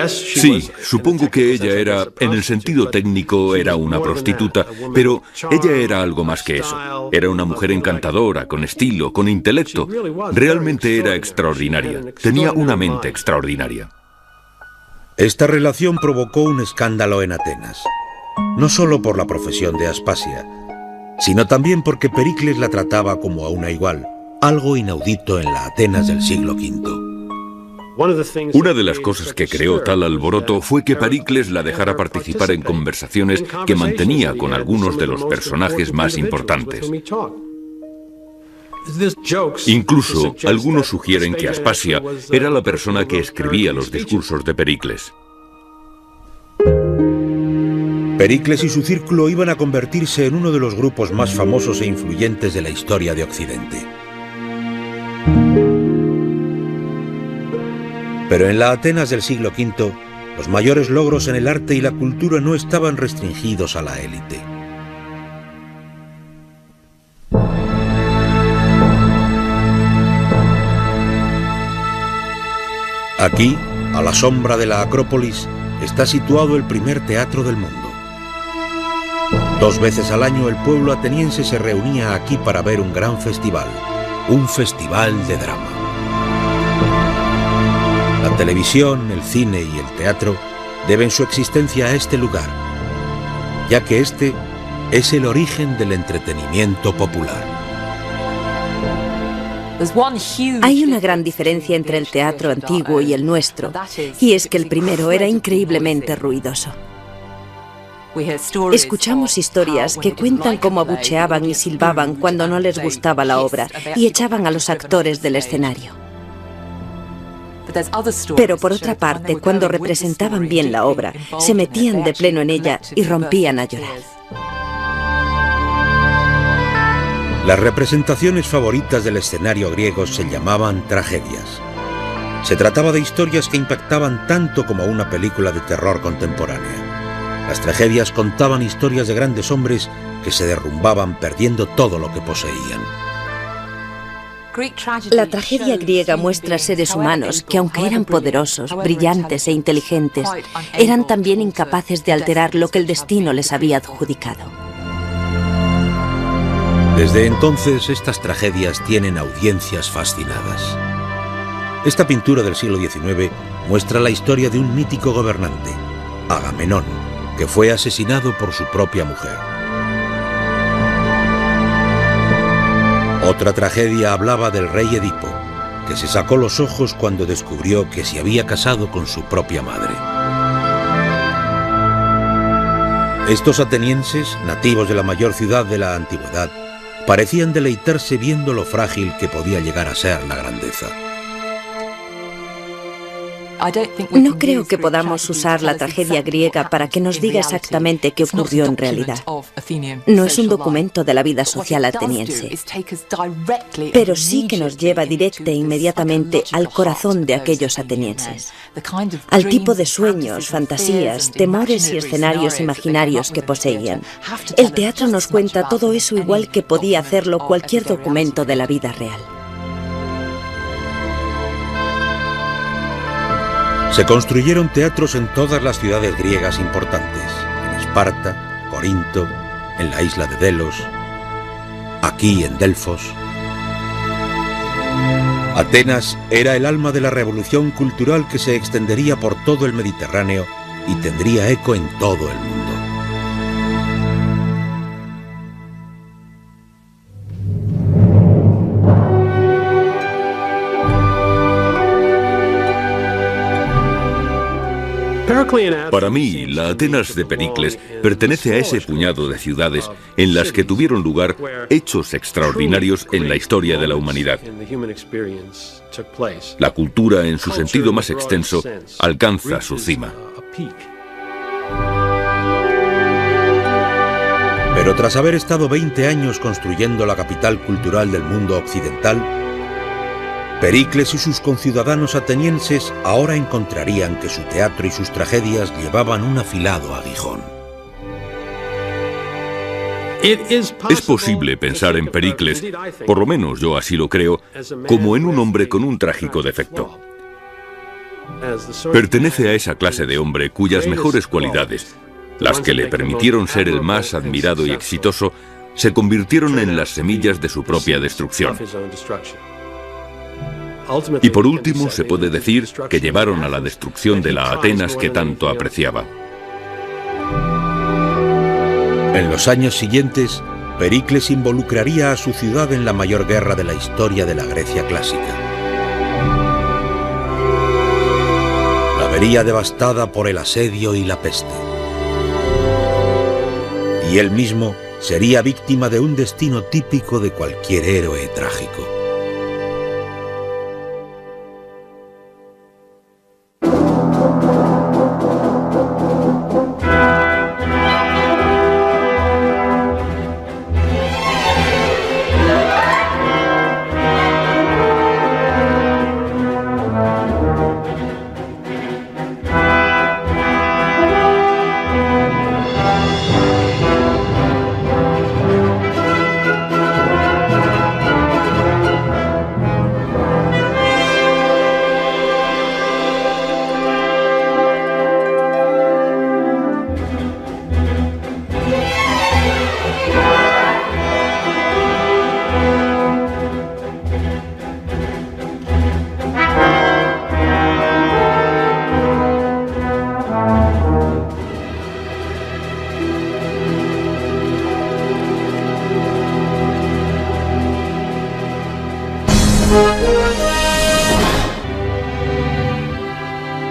Sí, supongo que ella era, en el sentido técnico, era una prostituta, pero ella era algo más que eso. Era una mujer encantadora, con estilo, con intelecto. Realmente era extraordinaria. Tenía una mente extraordinaria. Esta relación provocó un escándalo en Atenas, no solo por la profesión de Aspasia, sino también porque Pericles la trataba como a una igual, algo inaudito en la Atenas del siglo V. Una de las cosas que creó tal alboroto fue que Pericles la dejara participar en conversaciones que mantenía con algunos de los personajes más importantes. Incluso, algunos sugieren que Aspasia era la persona que escribía los discursos de Pericles. Pericles y su círculo iban a convertirse en uno de los grupos más famosos e influyentes de la historia de Occidente. Pero en la Atenas del siglo V, los mayores logros en el arte y la cultura no estaban restringidos a la élite. Aquí, a la sombra de la Acrópolis, está situado el primer teatro del mundo. 2 veces al año el pueblo ateniense se reunía aquí para ver un gran festival, un festival de drama. La televisión, el cine y el teatro deben su existencia a este lugar, ya que este es el origen del entretenimiento popular. Hay una gran diferencia entre el teatro antiguo y el nuestro, y es que el primero era increíblemente ruidoso. Escuchamos historias que cuentan cómo abucheaban y silbaban cuando no les gustaba la obra y echaban a los actores del escenario. Pero por otra parte, cuando representaban bien la obra, se metían de pleno en ella y rompían a llorar. Las representaciones favoritas del escenario griego se llamaban tragedias. Se trataba de historias que impactaban tanto como una película de terror contemporánea. Las tragedias contaban historias de grandes hombres que se derrumbaban perdiendo todo lo que poseían. La tragedia griega muestra seres humanos que, aunque eran poderosos, brillantes e inteligentes, eran también incapaces de alterar lo que el destino les había adjudicado. Desde entonces, estas tragedias tienen audiencias fascinadas. Esta pintura del siglo XIX muestra la historia de un mítico gobernante, Agamenón, que fue asesinado por su propia mujer. Otra tragedia hablaba del rey Edipo, que se sacó los ojos cuando descubrió que se había casado con su propia madre. Estos atenienses, nativos de la mayor ciudad de la antigüedad, parecían deleitarse viendo lo frágil que podía llegar a ser la grandeza. No creo que podamos usar la tragedia griega para que nos diga exactamente qué ocurrió en realidad. No es un documento de la vida social ateniense, pero sí que nos lleva directa e inmediatamente al corazón de aquellos atenienses, al tipo de sueños, fantasías, temores y escenarios imaginarios que poseían. El teatro nos cuenta todo eso igual que podía hacerlo cualquier documento de la vida real. Se construyeron teatros en todas las ciudades griegas importantes, en Esparta, Corinto, en la isla de Delos, aquí en Delfos. Atenas era el alma de la revolución cultural que se extendería por todo el Mediterráneo y tendría eco en todo el mundo. Para mí, la Atenas de Pericles pertenece a ese puñado de ciudades en las que tuvieron lugar hechos extraordinarios en la historia de la humanidad. La cultura, en su sentido más extenso, alcanza su cima. Pero tras haber estado 20 años construyendo la capital cultural del mundo occidental, Pericles y sus conciudadanos atenienses ahora encontrarían que su teatro y sus tragedias llevaban un afilado aguijón. Es posible pensar en Pericles, por lo menos yo así lo creo, como en un hombre con un trágico defecto. Pertenece a esa clase de hombre cuyas mejores cualidades, las que le permitieron ser el más admirado y exitoso, se convirtieron en las semillas de su propia destrucción. Y por último, se puede decir que llevaron a la destrucción de la Atenas que tanto apreciaba. En los años siguientes, Pericles involucraría a su ciudad en la mayor guerra de la historia de la Grecia clásica. La vería devastada por el asedio y la peste. Y él mismo sería víctima de un destino típico de cualquier héroe trágico.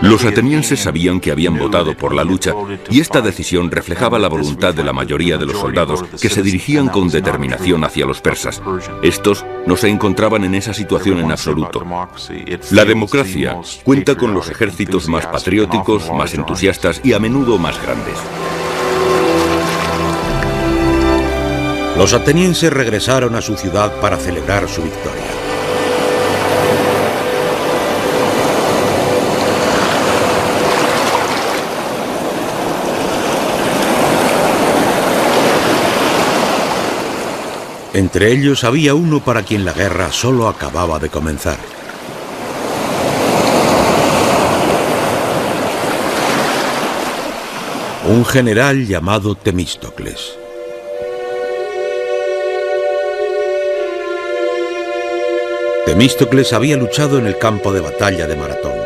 Los atenienses sabían que habían votado por la lucha y esta decisión reflejaba la voluntad de la mayoría de los soldados que se dirigían con determinación hacia los persas. Estos no se encontraban en esa situación en absoluto. La democracia cuenta con los ejércitos más patrióticos, más entusiastas y a menudo más grandes. Los atenienses regresaron a su ciudad para celebrar su victoria. Entre ellos había uno para quien la guerra solo acababa de comenzar. Un general llamado Temístocles. Temístocles había luchado en el campo de batalla de Maratón.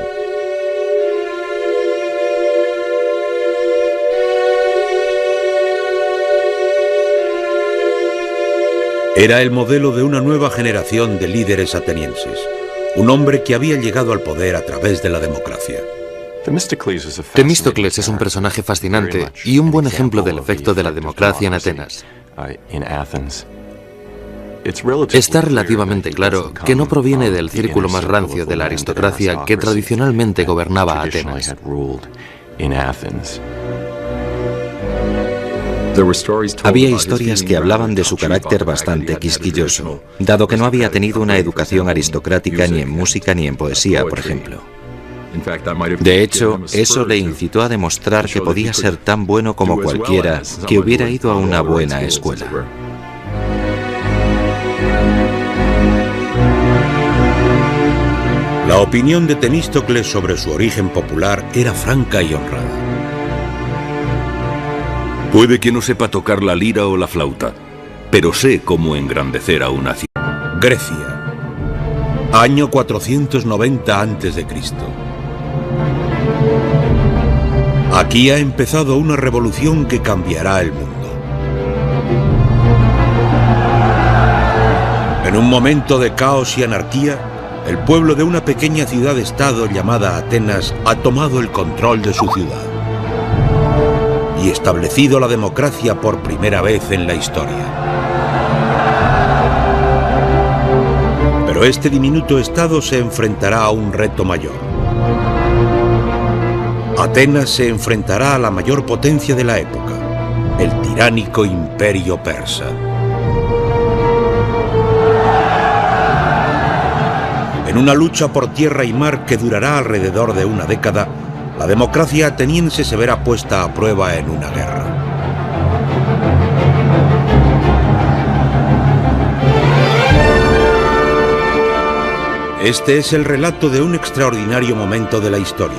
Era el modelo de una nueva generación de líderes atenienses, un hombre que había llegado al poder a través de la democracia. Temístocles es un personaje fascinante y un buen ejemplo del efecto de la democracia en Atenas. Está relativamente claro que no proviene del círculo más rancio de la aristocracia que tradicionalmente gobernaba Atenas. Había historias que hablaban de su carácter bastante quisquilloso, dado que no había tenido una educación aristocrática ni en música ni en poesía, por ejemplo. De hecho, eso le incitó a demostrar que podía ser tan bueno como cualquiera que hubiera ido a una buena escuela. La opinión de Temístocles sobre su origen popular era franca y honrada. Puede que no sepa tocar la lira o la flauta, pero sé cómo engrandecer a una ciudad. Grecia, año 490 a.C. Aquí ha empezado una revolución que cambiará el mundo. En un momento de caos y anarquía, el pueblo de una pequeña ciudad-estado llamada Atenas ha tomado el control de su ciudad y establecido la democracia por primera vez en la historia. Pero este diminuto estado se enfrentará a un reto mayor. Atenas se enfrentará a la mayor potencia de la época, el tiránico imperio persa. En una lucha por tierra y mar que durará alrededor de una década, la democracia ateniense se verá puesta a prueba en una guerra. Este es el relato de un extraordinario momento de la historia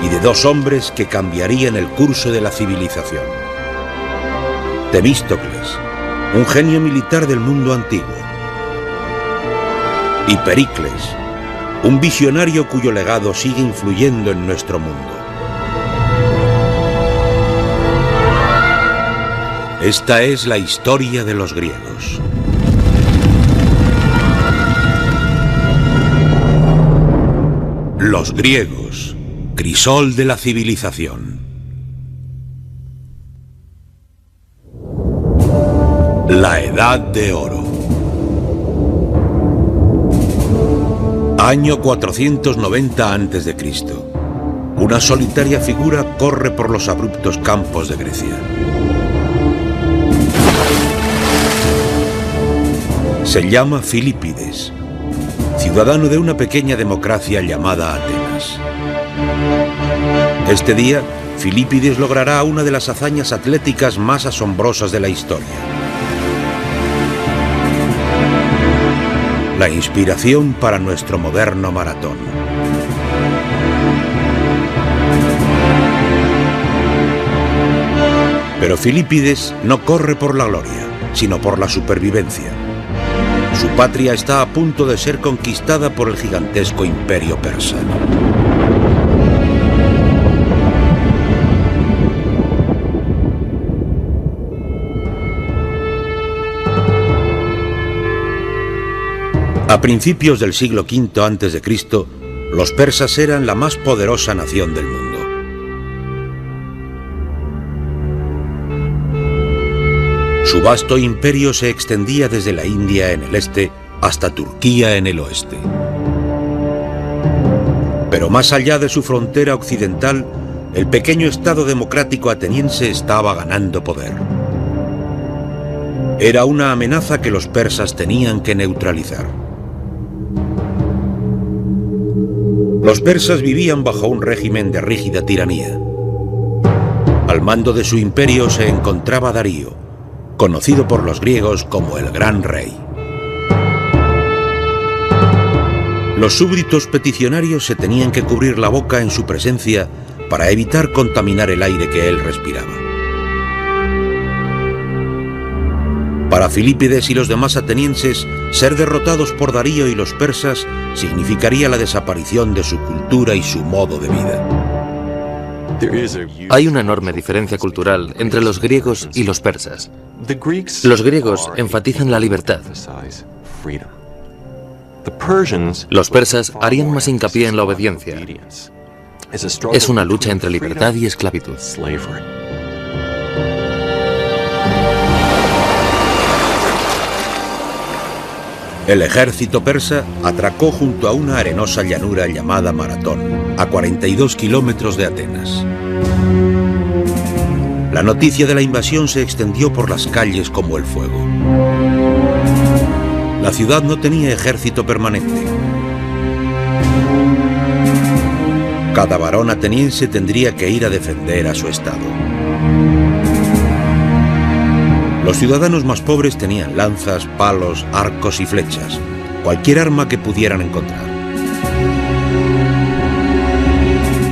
y de dos hombres que cambiarían el curso de la civilización. Temístocles, un genio militar del mundo antiguo, y Pericles, un visionario cuyo legado sigue influyendo en nuestro mundo. Esta es la historia de los griegos. Los griegos, crisol de la civilización. La Edad de Oro. Año 490 a.C. Una solitaria figura corre por los abruptos campos de Grecia. Se llama Filípides, ciudadano de una pequeña democracia llamada Atenas. Este día, Filípides logrará una de las hazañas atléticas más asombrosas de la historia. La inspiración para nuestro moderno maratón. Pero Filípides no corre por la gloria, sino por la supervivencia. Su patria está a punto de ser conquistada por el gigantesco imperio persa. A principios del siglo V a.C., Los persas eran la más poderosa nación del mundo. Su vasto imperio se extendía desde la India en el este hasta Turquía en el oeste. Pero más allá de su frontera occidental, el pequeño estado democrático ateniense estaba ganando poder. Era una amenaza que los persas tenían que neutralizar. Los persas vivían bajo un régimen de rígida tiranía. Al mando de su imperio se encontraba Darío, conocido por los griegos como el Gran Rey. Los súbditos peticionarios se tenían que cubrir la boca en su presencia para evitar contaminar el aire que él respiraba. Para Filípides y los demás atenienses, ser derrotados por Darío y los persas significaría la desaparición de su cultura y su modo de vida. Hay una enorme diferencia cultural entre los griegos y los persas. Los griegos enfatizan la libertad. Los persas harían más hincapié en la obediencia. Es una lucha entre libertad y esclavitud. El ejército persa atracó junto a una arenosa llanura llamada Maratón, a 42 kilómetros de Atenas. La noticia de la invasión se extendió por las calles como el fuego. La ciudad no tenía ejército permanente. Cada varón ateniense tendría que ir a defender a su estado. Los ciudadanos más pobres tenían lanzas, palos, arcos y flechas, cualquier arma que pudieran encontrar.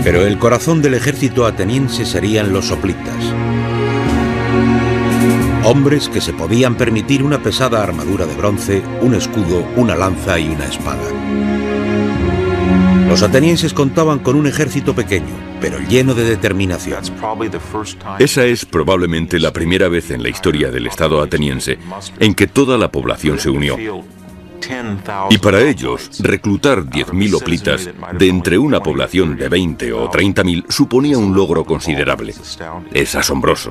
Pero el corazón del ejército ateniense serían los hoplitas, hombres que se podían permitir una pesada armadura de bronce, un escudo, una lanza y una espada. Los atenienses contaban con un ejército pequeño, pero lleno de determinación. Esa es probablemente la primera vez en la historia del Estado ateniense en que toda la población se unió. Y para ellos, reclutar 10.000 hoplitas de entre una población de 20 o 30.000 suponía un logro considerable. Es asombroso.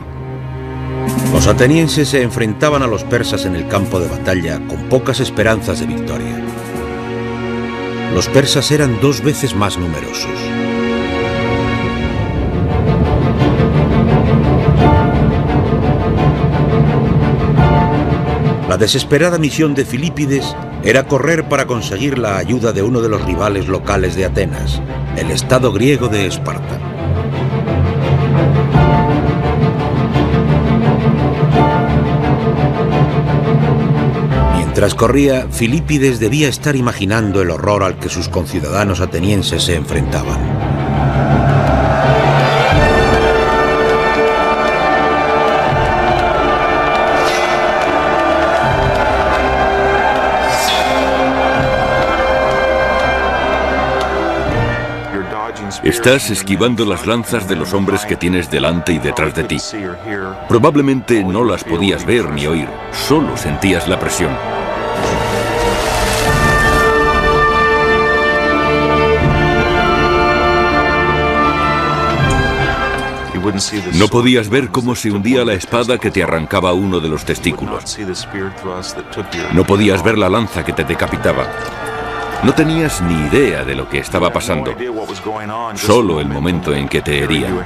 Los atenienses se enfrentaban a los persas en el campo de batalla con pocas esperanzas de victoria. Los persas eran 2 veces más numerosos. La desesperada misión de Filípides era correr para conseguir la ayuda de uno de los rivales locales de Atenas, el estado griego de Esparta. Mientras corría, Filípides debía estar imaginando el horror al que sus conciudadanos atenienses se enfrentaban. Estás esquivando las lanzas de los hombres que tienes delante y detrás de ti. Probablemente no las podías ver ni oír, solo sentías la presión. No podías ver cómo se hundía la espada que te arrancaba uno de los testículos. No podías ver la lanza que te decapitaba. No tenías ni idea de lo que estaba pasando, solo el momento en que te herían.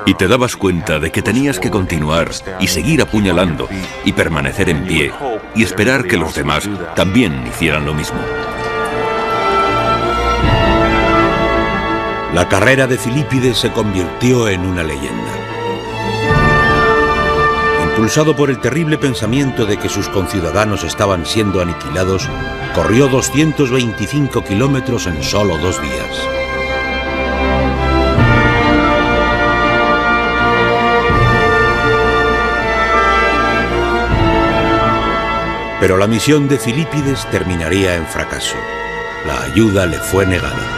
Y te dabas cuenta de que tenías que continuar y seguir apuñalando y permanecer en pie y esperar que los demás también hicieran lo mismo. La carrera de Filípides se convirtió en una leyenda. Impulsado por el terrible pensamiento de que sus conciudadanos estaban siendo aniquilados, corrió 225 kilómetros en solo 2 días. Pero la misión de Filípides terminaría en fracaso. La ayuda le fue negada.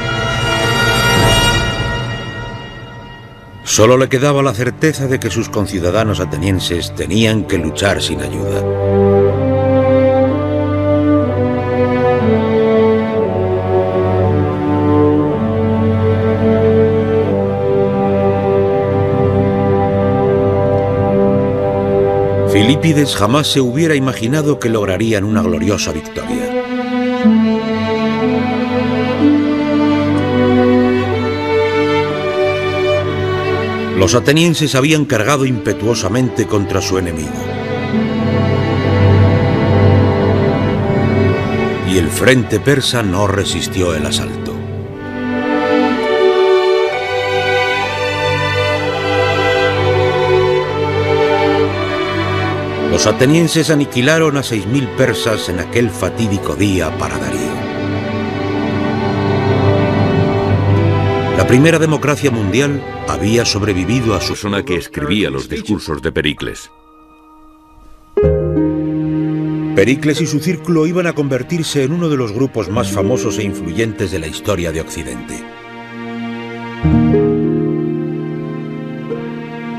Solo le quedaba la certeza de que sus conciudadanos atenienses tenían que luchar sin ayuda. Filípides jamás se hubiera imaginado que lograrían una gloriosa victoria. Los atenienses habían cargado impetuosamente contra su enemigo. Y el frente persa no resistió el asalto. Los atenienses aniquilaron a 6.000 persas en aquel fatídico día para Darío. La primera democracia mundial había sobrevivido a su persona que escribía los discursos de Pericles. Pericles y su círculo iban a convertirse en uno de los grupos más famosos e influyentes de la historia de Occidente.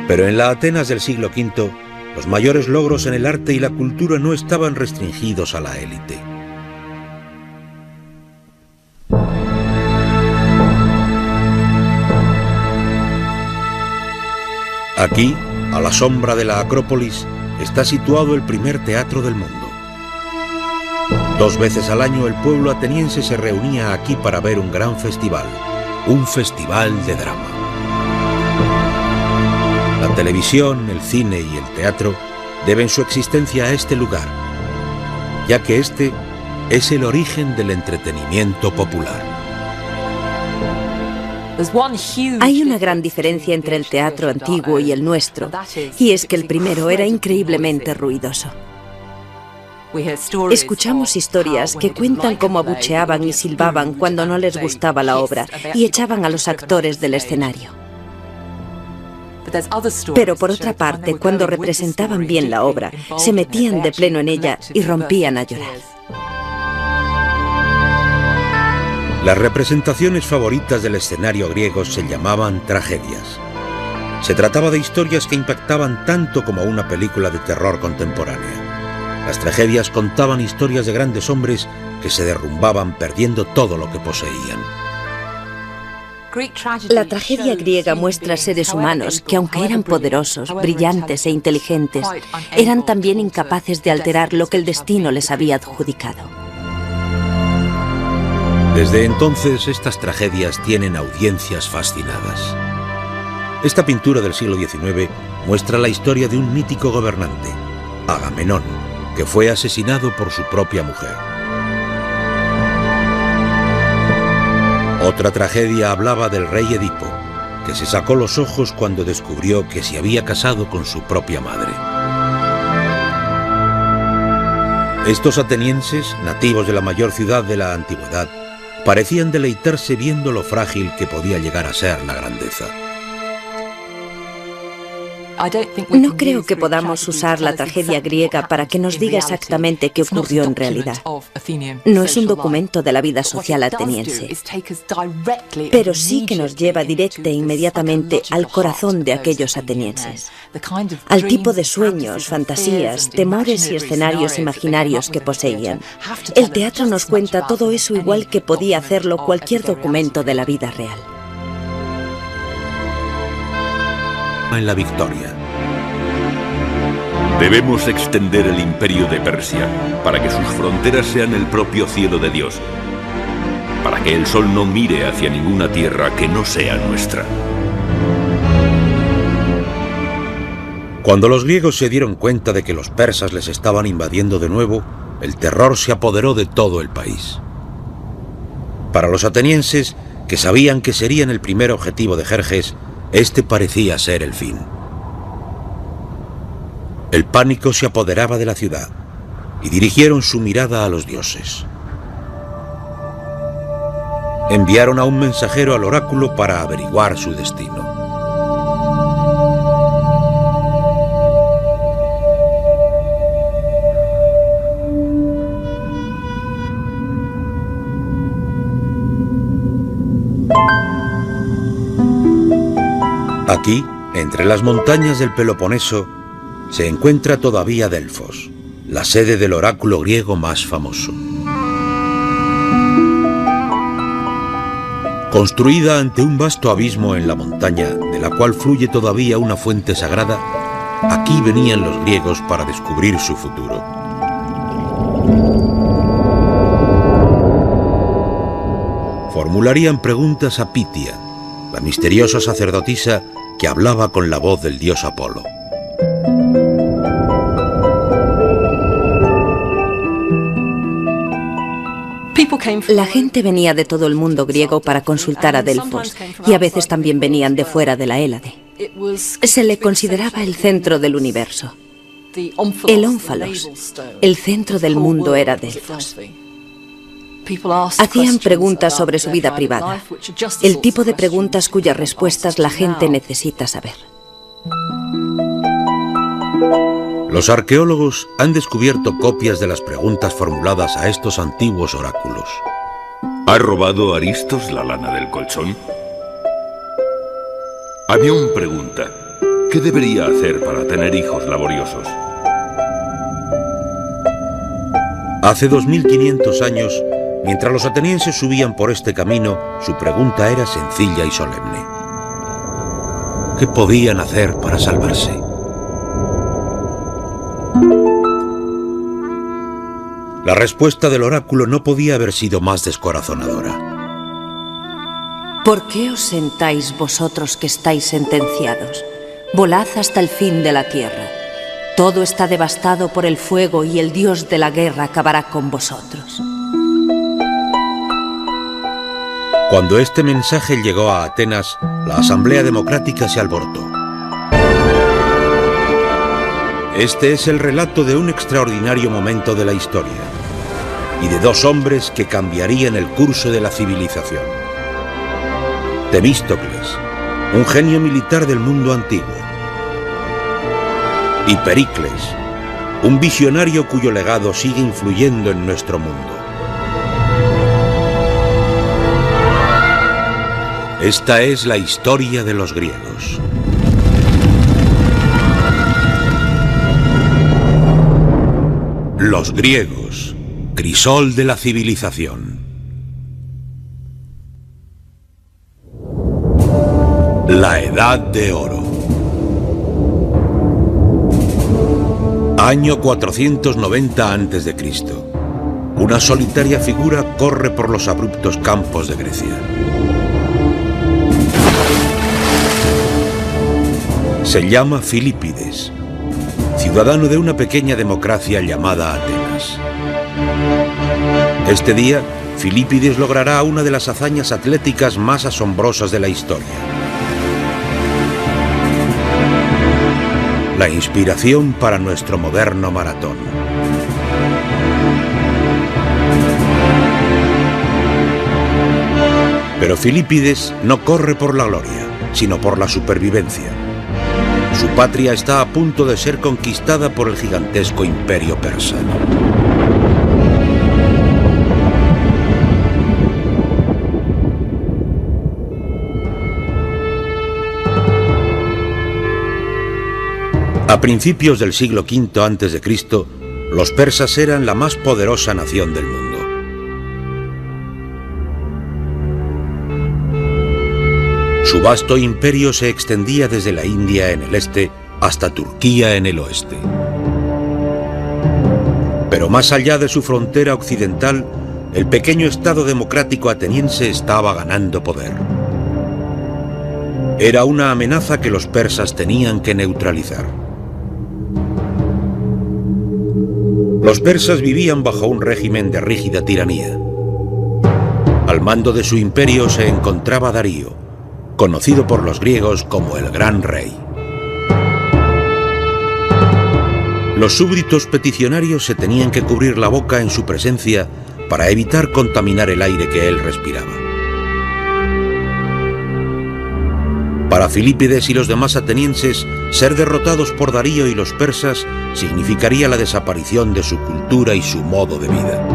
Pero en la Atenas del siglo V, los mayores logros en el arte y la cultura no estaban restringidos a la élite. Aquí, a la sombra de la Acrópolis, está situado el primer teatro del mundo. 2 veces al año el pueblo ateniense se reunía aquí para ver un gran festival, un festival de drama. La televisión, el cine y el teatro deben su existencia a este lugar, ya que este es el origen del entretenimiento popular. Hay una gran diferencia entre el teatro antiguo y el nuestro, y es que el primero era increíblemente ruidoso. Escuchamos historias que cuentan cómo abucheaban y silbaban cuando no les gustaba la obra y echaban a los actores del escenario. Pero por otra parte, cuando representaban bien la obra, se metían de pleno en ella y rompían a llorar. Las representaciones favoritas del escenario griego se llamaban tragedias. Se trataba de historias que impactaban tanto como una película de terror contemporánea. Las tragedias contaban historias de grandes hombres que se derrumbaban perdiendo todo lo que poseían. La tragedia griega muestra seres humanos que, aunque eran poderosos, brillantes e inteligentes, eran también incapaces de alterar lo que el destino les había adjudicado. Desde entonces, estas tragedias tienen audiencias fascinadas. Esta pintura del siglo XIX muestra la historia de un mítico gobernante, Agamenón, que fue asesinado por su propia mujer. Otra tragedia hablaba del rey Edipo, que se sacó los ojos cuando descubrió que se había casado con su propia madre. Estos atenienses, nativos de la mayor ciudad de la antigüedad, parecían deleitarse viendo lo frágil que podía llegar a ser la grandeza. No creo que podamos usar la tragedia griega para que nos diga exactamente qué ocurrió en realidad. No es un documento de la vida social ateniense, pero sí que nos lleva directa e inmediatamente al corazón de aquellos atenienses, al tipo de sueños, fantasías, temores y escenarios imaginarios que poseían. El teatro nos cuenta todo eso igual que podía hacerlo cualquier documento de la vida real. En la victoria. Debemos extender el imperio de Persia para que sus fronteras sean el propio cielo de Dios, para que el sol no mire hacia ninguna tierra que no sea nuestra. Cuando los griegos se dieron cuenta de que los persas les estaban invadiendo de nuevo, el terror se apoderó de todo el país. Para los atenienses, que sabían que serían el primer objetivo de Jerjes, este parecía ser el fin. El pánico se apoderaba de la ciudad y dirigieron su mirada a los dioses. Enviaron a un mensajero al oráculo para averiguar su destino. Aquí, entre las montañas del Peloponeso, se encuentra todavía Delfos, la sede del oráculo griego más famoso. Construida ante un vasto abismo en la montaña, de la cual fluye todavía una fuente sagrada, aquí venían los griegos para descubrir su futuro. Formularían preguntas a Pitia, la misteriosa sacerdotisa que hablaba con la voz del dios Apolo. La gente venía de todo el mundo griego para consultar a Delfos, y a veces también venían de fuera de la Hélade. Se le consideraba el centro del universo. El ónfalos, el centro del mundo, era Delfos. Hacían preguntas sobre su vida privada, el tipo de preguntas cuyas respuestas la gente necesita saber. Los arqueólogos han descubierto copias de las preguntas formuladas a estos antiguos oráculos. ¿Ha robado Aristos la lana del colchón? Abión pregunta, ¿qué debería hacer para tener hijos laboriosos? Hace 2500 años, mientras los atenienses subían por este camino, su pregunta era sencilla y solemne. ¿Qué podían hacer para salvarse? La respuesta del oráculo no podía haber sido más descorazonadora. ¿Por qué os sentáis vosotros que estáis sentenciados? Volad hasta el fin de la tierra. Todo está devastado por el fuego y el dios de la guerra acabará con vosotros. Cuando este mensaje llegó a Atenas, la Asamblea Democrática se alborotó. Este es el relato de un extraordinario momento de la historia y de dos hombres que cambiarían el curso de la civilización. Temístocles, un genio militar del mundo antiguo, y Pericles, un visionario cuyo legado sigue influyendo en nuestro mundo. Esta es la historia de los griegos. Los griegos, crisol de la civilización. La Edad de Oro. Año 490 a.C. Una solitaria figura corre por los abruptos campos de Grecia. Se llama Filipides, ciudadano de una pequeña democracia llamada Atenas. Este día, Filipides logrará una de las hazañas atléticas más asombrosas de la historia. La inspiración para nuestro moderno maratón. Pero Filipides no corre por la gloria, sino por la supervivencia. Su patria está a punto de ser conquistada por el gigantesco imperio persa. A principios del siglo V a.C., los persas eran la más poderosa nación del mundo. Su vasto imperio se extendía desde la India en el este hasta Turquía en el oeste. Pero más allá de su frontera occidental, el pequeño estado democrático ateniense estaba ganando poder. Era una amenaza que los persas tenían que neutralizar. Los persas vivían bajo un régimen de rígida tiranía. Al mando de su imperio se encontraba Darío, conocido por los griegos como el Gran Rey. Los súbditos peticionarios se tenían que cubrir la boca en su presencia para evitar contaminar el aire que él respiraba. Para Filipides y los demás atenienses, ser derrotados por Darío y los persas significaría la desaparición de su cultura y su modo de vida.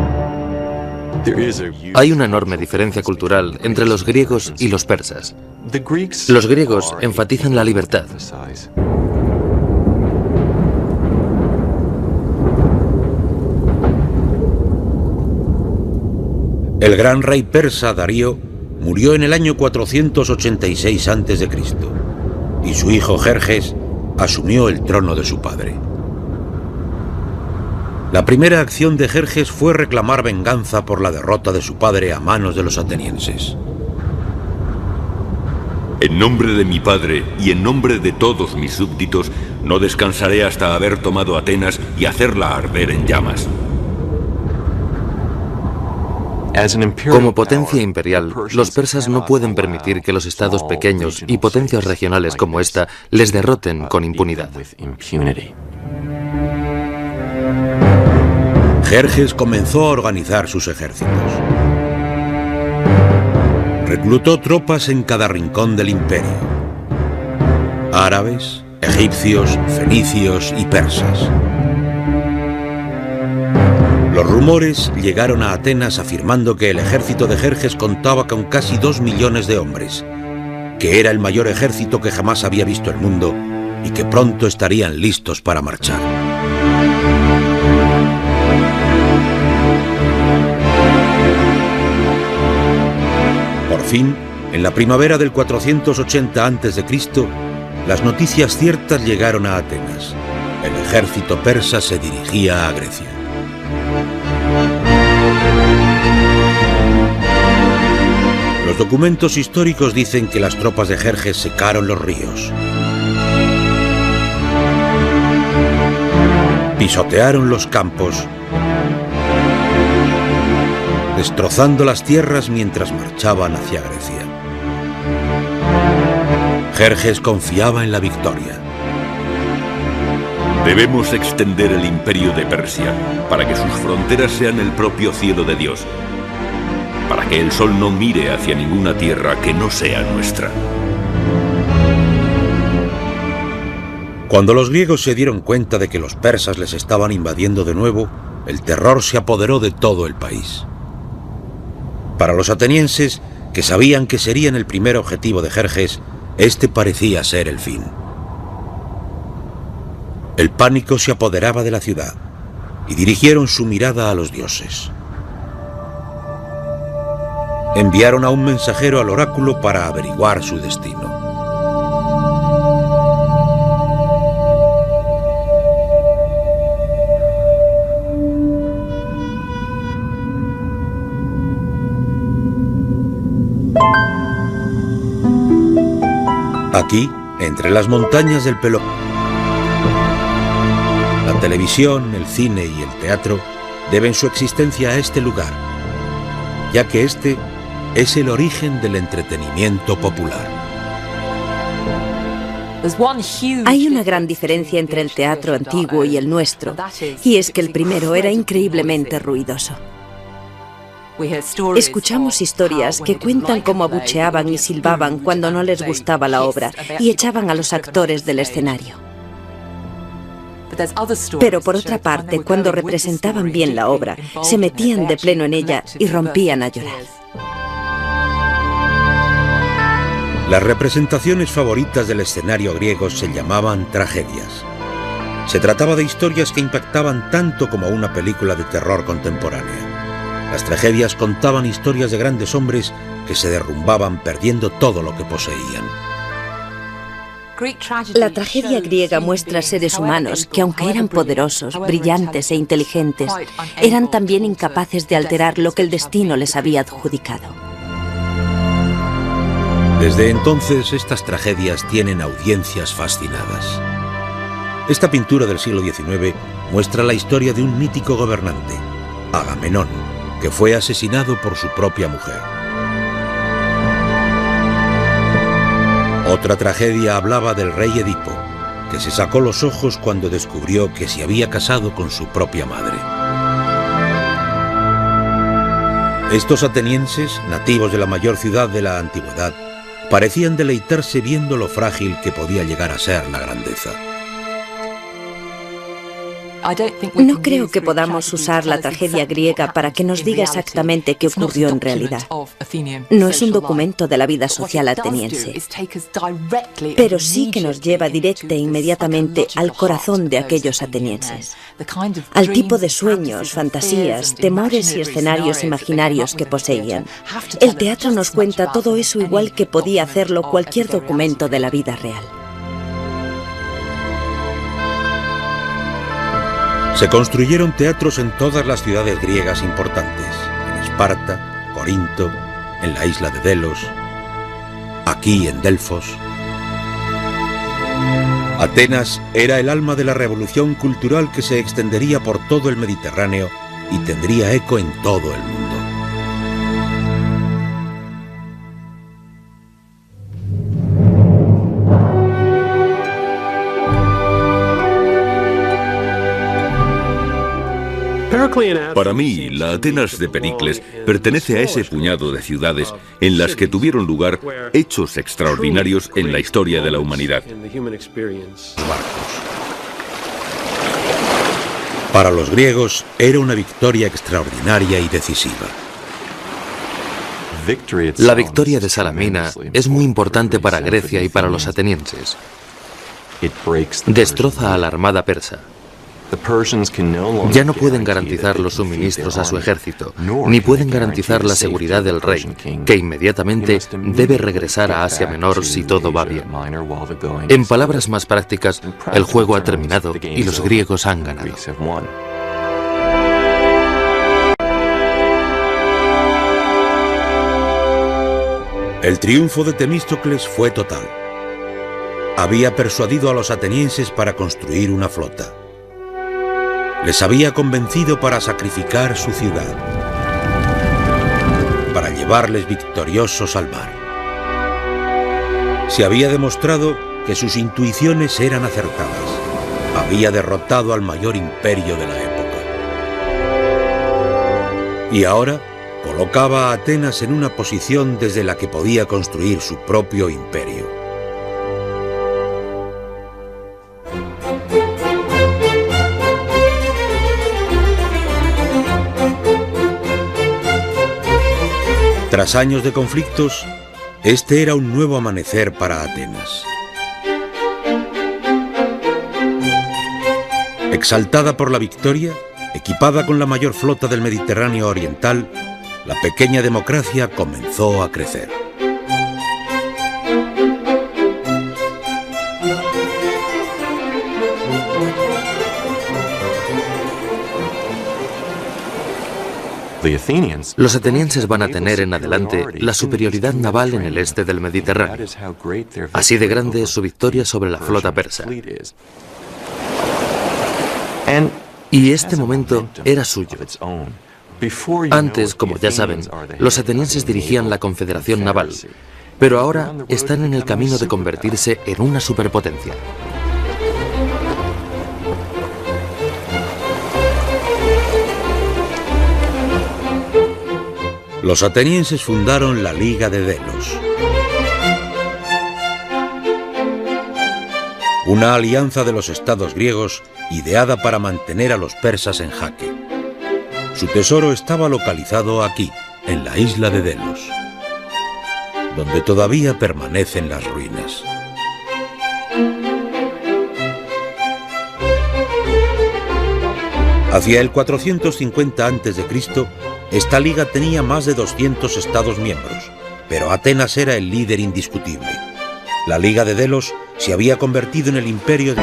Hay una enorme diferencia cultural entre los griegos y los persas. Los griegos enfatizan la libertad. El gran rey persa Darío murió en el año 486 a.C. y su hijo Jerjes asumió el trono de su padre. La primera acción de Jerjes fue reclamar venganza por la derrota de su padre a manos de los atenienses. En nombre de mi padre y en nombre de todos mis súbditos, no descansaré hasta haber tomado Atenas y hacerla arder en llamas. Como potencia imperial, los persas no pueden permitir que los estados pequeños y potencias regionales como esta les derroten con impunidad. Jerjes comenzó a organizar sus ejércitos. Reclutó tropas en cada rincón del imperio: árabes, egipcios, fenicios y persas. Los rumores llegaron a Atenas afirmando que el ejército de Jerjes contaba con casi 2 millones de hombres, que era el mayor ejército que jamás había visto el mundo y que pronto estarían listos para marchar. Por fin, en la primavera del 480 a.C., las noticias ciertas llegaron a Atenas. El ejército persa se dirigía a Grecia. Los documentos históricos dicen que las tropas de Jerjes secaron los ríos, pisotearon los campos, destrozando las tierras mientras marchaban hacia Grecia. Jerjes confiaba en la victoria. Debemos extender el imperio de Persia para que sus fronteras sean el propio cielo de Dios, para que el sol no mire hacia ninguna tierra que no sea nuestra. Cuando los griegos se dieron cuenta de que los persas les estaban invadiendo de nuevo, el terror se apoderó de todo el país. Para los atenienses, que sabían que serían el primer objetivo de Jerjes, este parecía ser el fin. El pánico se apoderaba de la ciudad y dirigieron su mirada a los dioses. Enviaron a un mensajero al oráculo para averiguar su destino. Aquí, entre las montañas del Peloponeso, la televisión, el cine y el teatro deben su existencia a este lugar, ya que este es el origen del entretenimiento popular. Hay una gran diferencia entre el teatro antiguo y el nuestro, y es que el primero era increíblemente ruidoso. Escuchamos historias que cuentan cómo abucheaban y silbaban cuando no les gustaba la obra y echaban a los actores del escenario. Pero por otra parte, cuando representaban bien la obra, se metían de pleno en ella y rompían a llorar. Las representaciones favoritas del escenario griego se llamaban tragedias. Se trataba de historias que impactaban tanto como una película de terror contemporánea. Las tragedias contaban historias de grandes hombres que se derrumbaban perdiendo todo lo que poseían. La tragedia griega muestra seres humanos que, aunque eran poderosos, brillantes e inteligentes, eran también incapaces de alterar lo que el destino les había adjudicado. Desde entonces, estas tragedias tienen audiencias fascinadas. Esta pintura del siglo XIX muestra la historia de un mítico gobernante, Agamenón, que fue asesinado por su propia mujer. Otra tragedia hablaba del rey Edipo, que se sacó los ojos cuando descubrió que se había casado con su propia madre. Estos atenienses, nativos de la mayor ciudad de la antigüedad, parecían deleitarse viendo lo frágil que podía llegar a ser la grandeza. No creo que podamos usar la tragedia griega para que nos diga exactamente qué ocurrió en realidad. No es un documento de la vida social ateniense, pero sí que nos lleva directa e inmediatamente al corazón de aquellos atenienses, al tipo de sueños, fantasías, temores y escenarios imaginarios que poseían. El teatro nos cuenta todo eso igual que podía hacerlo cualquier documento de la vida real. Se construyeron teatros en todas las ciudades griegas importantes, en Esparta, Corinto, en la isla de Delos, aquí en Delfos. Atenas era el alma de la revolución cultural que se extendería por todo el Mediterráneo y tendría eco en todo el mundo. Para mí, la Atenas de Pericles pertenece a ese puñado de ciudades en las que tuvieron lugar hechos extraordinarios en la historia de la humanidad. Para los griegos era una victoria extraordinaria y decisiva. La victoria de Salamina es muy importante para Grecia y para los atenienses. Destroza a la armada persa. Ya no pueden garantizar los suministros a su ejército, ni pueden garantizar la seguridad del rey, que inmediatamente debe regresar a Asia Menor si todo va bien. En palabras más prácticas, el juego ha terminado y los griegos han ganado. El triunfo de Temístocles fue total. Había persuadido a los atenienses para construir una flota. Les había convencido para sacrificar su ciudad, para llevarles victoriosos al mar. Se había demostrado que sus intuiciones eran acertadas. Había derrotado al mayor imperio de la época. Y ahora colocaba a Atenas en una posición desde la que podía construir su propio imperio. Tras años de conflictos, este era un nuevo amanecer para Atenas. Exaltada por la victoria, equipada con la mayor flota del Mediterráneo oriental, la pequeña democracia comenzó a crecer. Los atenienses van a tener en adelante la superioridad naval en el este del Mediterráneo. Así de grande es su victoria sobre la flota persa. Y este momento era suyo. Antes, como ya saben, los atenienses dirigían la confederación naval, pero ahora están en el camino de convertirse en una superpotencia. Los atenienses fundaron la Liga de Delos, una alianza de los estados griegos ideada para mantener a los persas en jaque. Su tesoro estaba localizado aquí, en la isla de Delos, donde todavía permanecen las ruinas. Hacia el 450 a.C., esta liga tenía más de 200 estados miembros, pero Atenas era el líder indiscutible. La Liga de Delos se había convertido en el imperio de...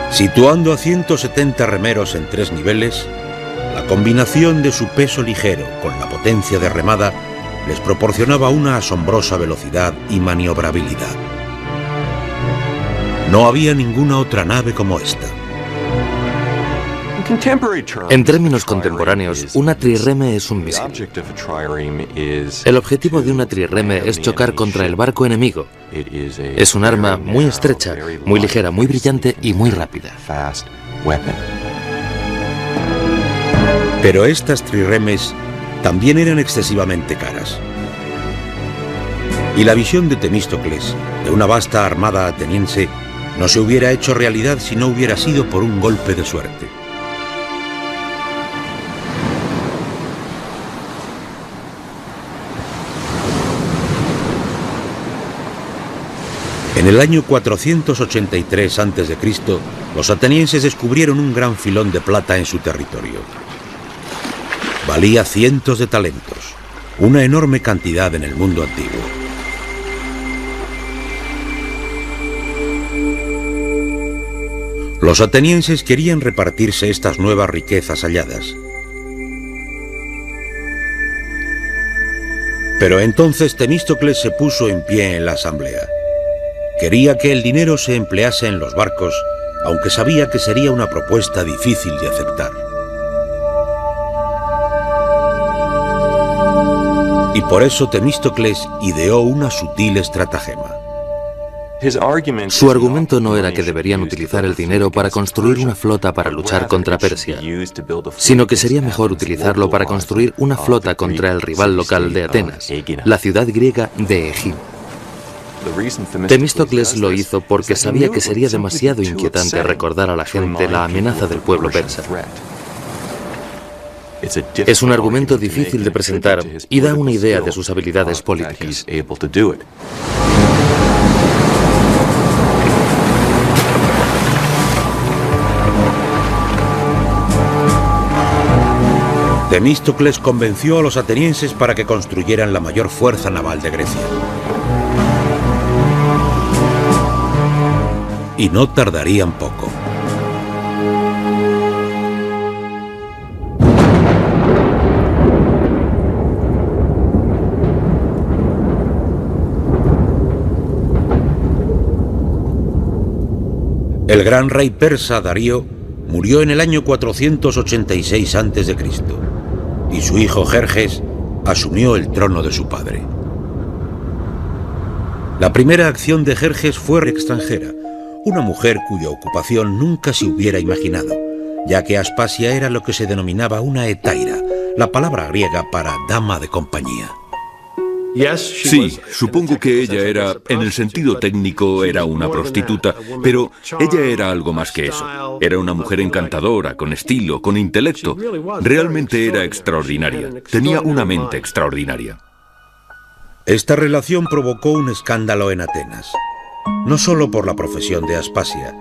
Situando a 170 remeros en 3 niveles, la combinación de su peso ligero con la potencia de remada les proporcionaba una asombrosa velocidad y maniobrabilidad. No había ninguna otra nave como esta. En términos contemporáneos, una trireme es un misil. El objetivo de una trireme es chocar contra el barco enemigo. Es un arma muy estrecha, muy ligera, muy brillante y muy rápida. Pero estas trirremes también eran excesivamente caras. Y la visión de Temístocles, de una vasta armada ateniense, no se hubiera hecho realidad si no hubiera sido por un golpe de suerte. En el año 483 a.C., los atenienses descubrieron un gran filón de plata en su territorio. Valía cientos de talentos, una enorme cantidad en el mundo antiguo. Los atenienses querían repartirse estas nuevas riquezas halladas. Pero entonces Temístocles se puso en pie en la asamblea. Quería que el dinero se emplease en los barcos, aunque sabía que sería una propuesta difícil de aceptar. Y por eso Temístocles ideó una sutil estratagema. Su argumento no era que deberían utilizar el dinero para construir una flota para luchar contra Persia, sino que sería mejor utilizarlo para construir una flota contra el rival local de Atenas, la ciudad griega de Egina. Temístocles lo hizo porque sabía que sería demasiado inquietante recordar a la gente la amenaza del pueblo persa. Es un argumento difícil de presentar y da una idea de sus habilidades políticas. Temístocles convenció a los atenienses para que construyeran la mayor fuerza naval de Grecia. Y no tardarían poco. El gran rey persa Darío murió en el año 486 a.C. y su hijo Jerjes asumió el trono de su padre. La primera acción de Jerjes fue extranjera, una mujer cuya ocupación nunca se hubiera imaginado, ya que Aspasia era lo que se denominaba una hetaira, la palabra griega para dama de compañía. Sí, supongo que ella era, en el sentido técnico, era una prostituta, pero ella era algo más que eso. Era una mujer encantadora, con estilo, con intelecto. Realmente era extraordinaria. Tenía una mente extraordinaria. Esta relación provocó un escándalo en Atenas, no solo por la profesión de Aspasia,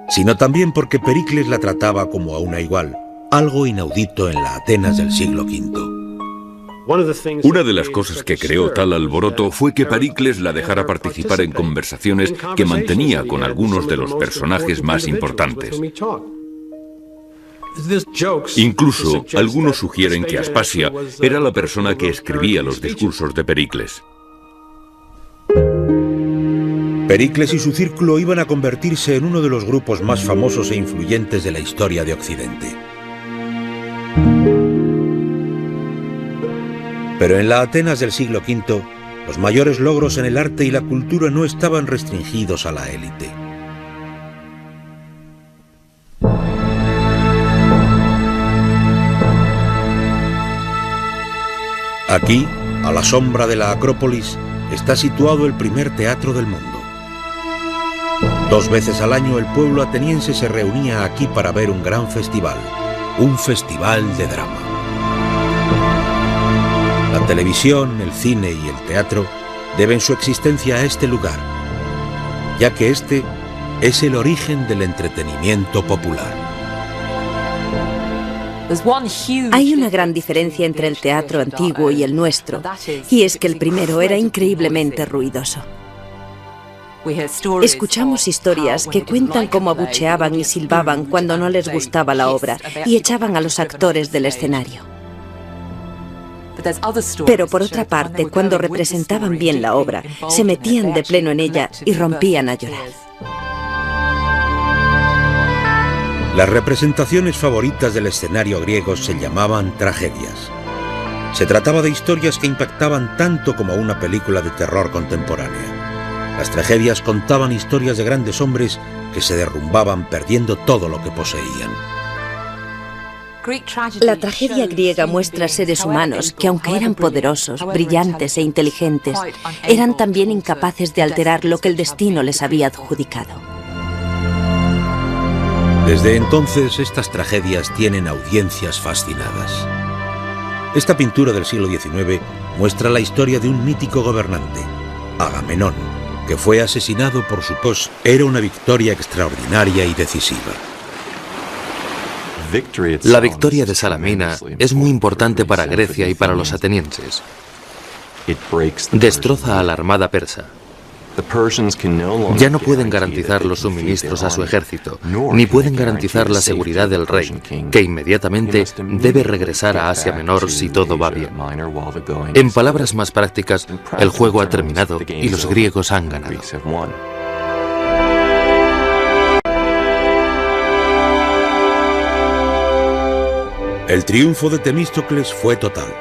sino también porque Pericles la trataba como a una igual, algo inaudito en la Atenas del siglo V. Una de las cosas que creó tal alboroto fue que Pericles la dejara participar en conversaciones que mantenía con algunos de los personajes más importantes. Incluso, algunos sugieren que Aspasia era la persona que escribía los discursos de Pericles. Pericles y su círculo iban a convertirse en uno de los grupos más famosos e influyentes de la historia de Occidente. Pero en la Atenas del siglo V, los mayores logros en el arte y la cultura no estaban restringidos a la élite. Aquí, a la sombra de la Acrópolis, está situado el primer teatro del mundo. 2 veces al año el pueblo ateniense se reunía aquí para ver un gran festival, un festival de drama. La televisión, el cine y el teatro deben su existencia a este lugar, ya que este es el origen del entretenimiento popular. Hay una gran diferencia entre el teatro antiguo y el nuestro, y es que el primero era increíblemente ruidoso. Escuchamos historias que cuentan cómo abucheaban y silbaban cuando no les gustaba la obra y echaban a los actores del escenario. Pero por otra parte, cuando representaban bien la obra, se metían de pleno en ella y rompían a llorar. Las representaciones favoritas del escenario griego se llamaban tragedias. Se trataba de historias que impactaban tanto como una película de terror contemporánea. Las tragedias contaban historias de grandes hombres que se derrumbaban perdiendo todo lo que poseían. La tragedia griega muestra seres humanos que, aunque eran poderosos, brillantes e inteligentes, eran también incapaces de alterar lo que el destino les había adjudicado. Desde entonces, estas tragedias tienen audiencias fascinadas. Esta pintura del siglo XIX muestra la historia de un mítico gobernante, Agamenón, que fue asesinado por su esposa. Era una victoria extraordinaria y decisiva. La victoria de Salamina es muy importante para Grecia y para los atenienses. Destroza a la armada persa. Ya no pueden garantizar los suministros a su ejército, ni pueden garantizar la seguridad del rey, que inmediatamente debe regresar a Asia Menor si todo va bien. En palabras más prácticas, el juego ha terminado y los griegos han ganado. El triunfo de Temístocles fue total.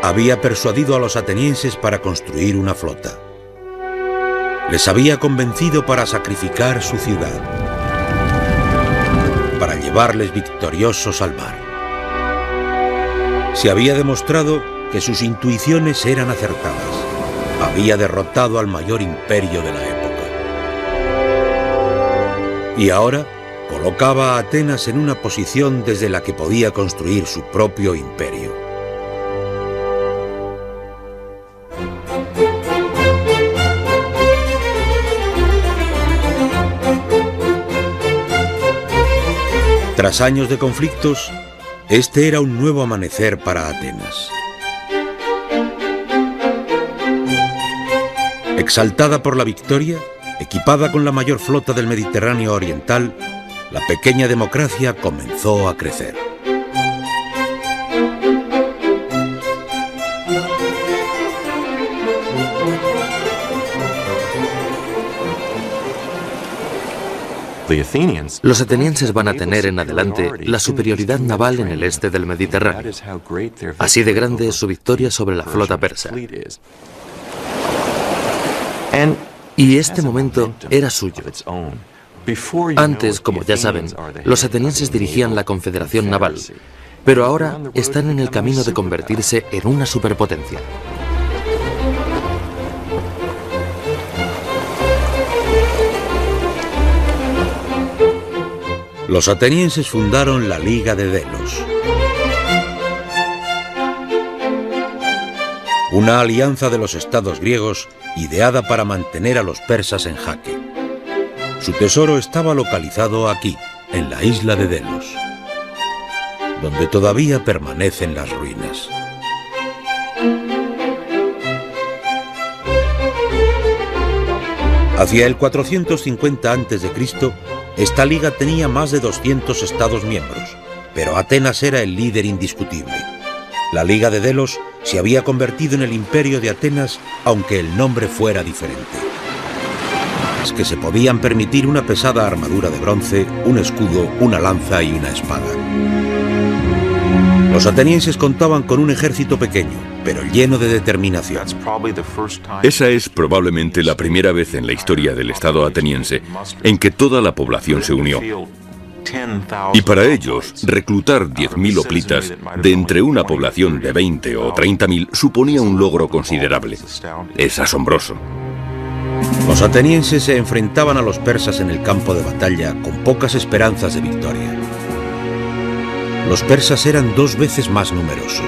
Había persuadido a los atenienses para construir una flota. Les había convencido para sacrificar su ciudad, para llevarles victoriosos al mar. Se había demostrado que sus intuiciones eran acertadas. Había derrotado al mayor imperio de la época. Y ahora colocaba a Atenas en una posición desde la que podía construir su propio imperio. Tras años de conflictos, este era un nuevo amanecer para Atenas. Exaltada por la victoria, equipada con la mayor flota del Mediterráneo oriental, la pequeña democracia comenzó a crecer. Los atenienses van a tener en adelante la superioridad naval en el este del Mediterráneo. Así de grande es su victoria sobre la flota persa. Y este momento era suyo. Antes, como ya saben, los atenienses dirigían la confederación naval, pero ahora están en el camino de convertirse en una superpotencia. Los atenienses fundaron la Liga de Delos, una alianza de los estados griegos ideada para mantener a los persas en jaque. Su tesoro estaba localizado aquí, en la isla de Delos, donde todavía permanecen las ruinas. Hacia el 450 a.C., esta liga tenía más de 200 estados miembros, pero Atenas era el líder indiscutible. La Liga de Delos se había convertido en el imperio de Atenas, aunque el nombre fuera diferente. Es que se podían permitir una pesada armadura de bronce, un escudo, una lanza y una espada. Los atenienses contaban con un ejército pequeño, pero lleno de determinación. Esa es probablemente la primera vez en la historia del Estado ateniense en que toda la población se unió. Y para ellos, reclutar 10.000 hoplitas de entre una población de 20 o 30.000 suponía un logro considerable. Es asombroso. Los atenienses se enfrentaban a los persas en el campo de batalla con pocas esperanzas de victoria. Los persas eran 2 veces más numerosos.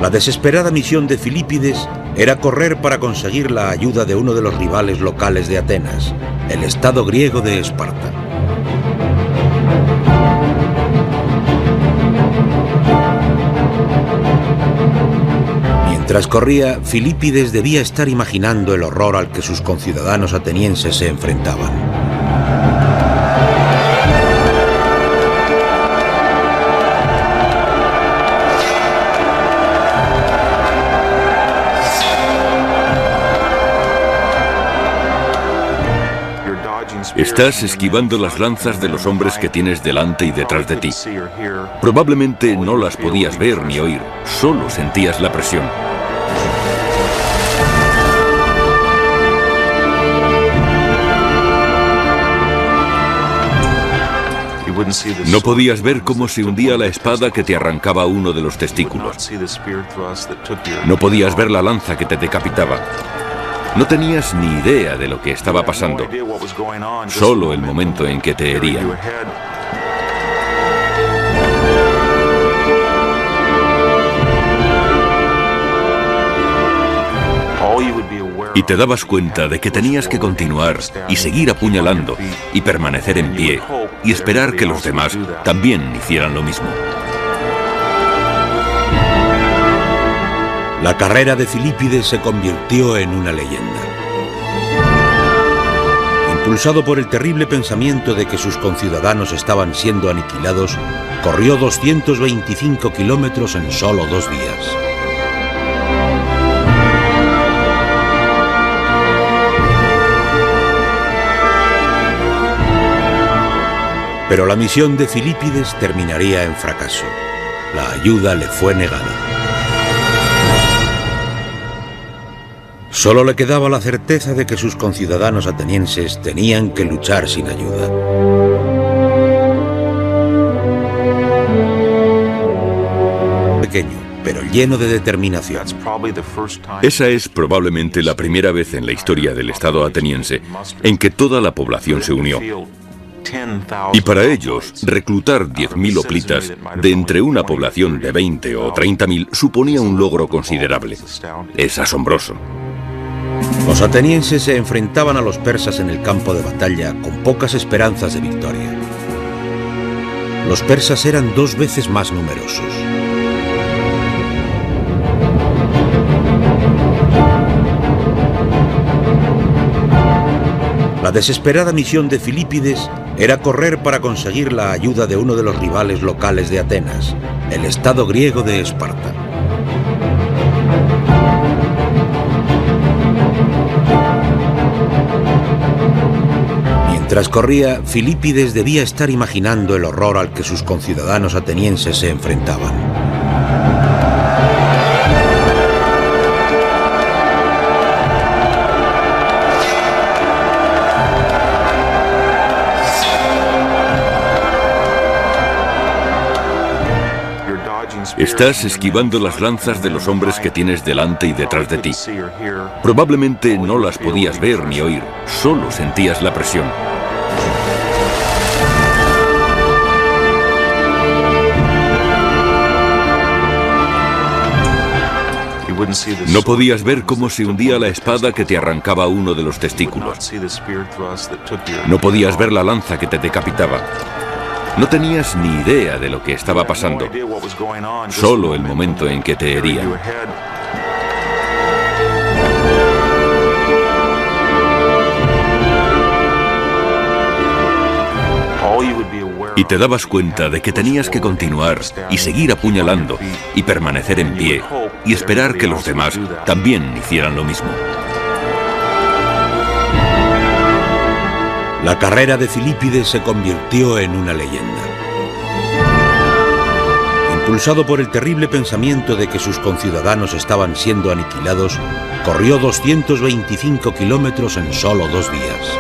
La desesperada misión de Filípides era correr para conseguir la ayuda de uno de los rivales locales de Atenas, el estado griego de Esparta. Mientras corría, Filípides debía estar imaginando el horror al que sus conciudadanos atenienses se enfrentaban. Estás esquivando las lanzas de los hombres que tienes delante y detrás de ti. Probablemente no las podías ver ni oír, solo sentías la presión. No podías ver cómo se hundía la espada que te arrancaba uno de los testículos. No podías ver la lanza que te decapitaba. No tenías ni idea de lo que estaba pasando, solo el momento en que te herían. Y te dabas cuenta de que tenías que continuar y seguir apuñalando y permanecer en pie y esperar que los demás también hicieran lo mismo. La carrera de Filípides se convirtió en una leyenda. Impulsado por el terrible pensamiento de que sus conciudadanos estaban siendo aniquilados, corrió 225 kilómetros en solo 2 días. Pero la misión de Filípides terminaría en fracaso. La ayuda le fue negada. Solo le quedaba la certeza de que sus conciudadanos atenienses tenían que luchar sin ayuda. Pequeño, pero lleno de determinación. Esa es probablemente la primera vez en la historia del Estado ateniense en que toda la población se unió. Y para ellos, reclutar 10.000 hoplitas de entre una población de 20 o 30.000 suponía un logro considerable. Es asombroso. Los atenienses se enfrentaban a los persas en el campo de batalla con pocas esperanzas de victoria. Los persas eran 2 veces más numerosos. La desesperada misión de Filípides era correr para conseguir la ayuda de uno de los rivales locales de Atenas, el Estado griego de Esparta. Mientras corría, Filípides debía estar imaginando el horror al que sus conciudadanos atenienses se enfrentaban. Estás esquivando las lanzas de los hombres que tienes delante y detrás de ti. Probablemente no las podías ver ni oír, solo sentías la presión. No podías ver cómo se hundía la espada que te arrancaba uno de los testículos. No podías ver la lanza que te decapitaba. No tenías ni idea de lo que estaba pasando, solo el momento en que te herían. Y te dabas cuenta de que tenías que continuar y seguir apuñalando y permanecer en pie y esperar que los demás también hicieran lo mismo. La carrera de Filípides se convirtió en una leyenda. Impulsado por el terrible pensamiento de que sus conciudadanos estaban siendo aniquilados, corrió 225 kilómetros en solo 2 días.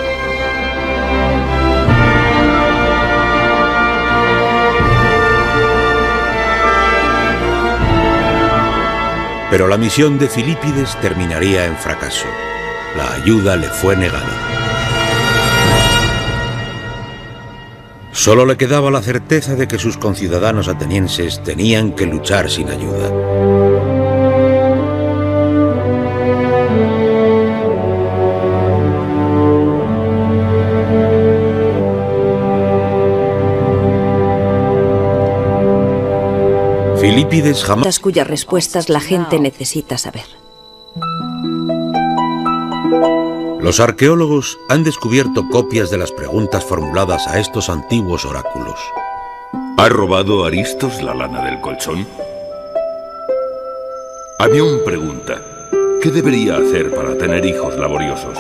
Pero la misión de Filípides terminaría en fracaso. La ayuda le fue negada. Solo le quedaba la certeza de que sus conciudadanos atenienses tenían que luchar sin ayuda. Filípides jamás... cuyas respuestas la gente necesita saber. Los arqueólogos han descubierto copias de las preguntas formuladas a estos antiguos oráculos. ¿Ha robado Aristos la lana del colchón? Amión pregunta, ¿qué debería hacer para tener hijos laboriosos?